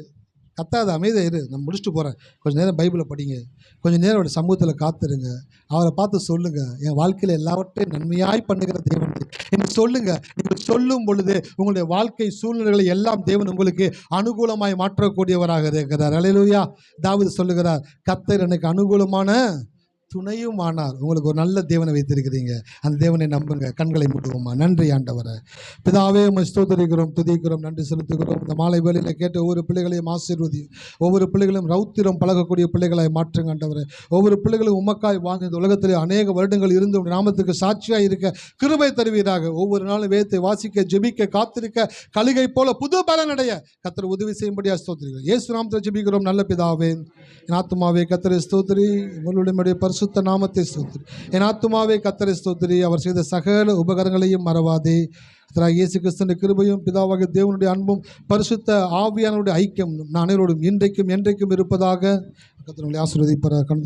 கத்தாத அமைதியாக இரு, நான் முடிச்சுட்டு போகிறேன். கொஞ்சம் நேரம் பைபிளை படிங்க, கொஞ்சம் நேரம் அவருடைய சமூகத்தில் காத்துருங்க. அவரை பார்த்து சொல்லுங்கள், என் வாழ்க்கையில் எல்லாவற்றையும் நன்மையாய் பண்ணுகிற தேவன் என்று சொல்லுங்கள். நீங்கள் சொல்லும் பொழுது உங்களுடைய வாழ்க்கை சூழ்நிலைகளை எல்லாம் தேவன் உங்களுக்கு அனுகூலமாய் மாற்றக்கூடியவராக இருக்கிறார். அல்லேலூயா. தாவீது சொல்லுகிறார், கர்த்தர் எனக்கு அனுகூலமான துணையும் ஆனார். உங்களுக்கு ஒரு நல்ல தேவனை வைத்திருக்கிறீங்க, அந்த தேவனை நம்புங்க. கண்களை மூடுவோமா. நன்றி ஆண்டவரே. பிதாவே உம்மை ஸ்தோத்திரிக்கிறோம், துதிக்கிறோம், நன்றி செலுத்துகிறோம். இந்த மாலை வேளையில் கேட்ட ஒவ்வொரு பிள்ளைகளையும் ஆசீர்வதியும், ஒவ்வொரு பிள்ளைகளும் ரௌத்திரம் பழகக்கூடிய பிள்ளைகளாய் மாற்றுங்க ஆண்டவரே. ஒவ்வொரு பிள்ளைகளும் உமக்காய் வாழ்ந்த இந்த உலகத்திலே அநேக வருடங்கள் இருந்து உடைய நாமத்துக்கு சாட்சியாக இருக்க கிருபை தருவீராக. ஒவ்வொரு நாளும் வேதத்தை வாசிக்க, ஜெபிக்க, காத்திருக்க, கழுகை போல புது பலனடைய கர்த்தர் உதவி செய்யும்படியாக ஸ்தோத்திரிக்கிறோம். இயேசு நாமத்தில் ஜெபிக்கிறோம் நல்ல பிதாவே. என் ஆத்துமாவே கர்த்தரை ஸ்தோத்திரி, உங்களுடைய பரிசுத்த நாமத்தை ஸ்தோத்திரி. என் ஆத்துமாவே கர்த்தரை ஸ்தோத்திரி, அவர் செய்த சகல உபகாரங்களையும் மறவாதே. இயேசு கிறிஸ்துவின் கிருபையும் பிதாவாகிய தேவனுடைய அன்பும் பரிசுத்த ஆவியானவருடைய ஐக்கியம் அனைவரோடும் இன்றைக்கும் என்றைக்கும் இருப்பதாக. கர்த்தர் உங்களை ஆசீர்வதிப்பாராக.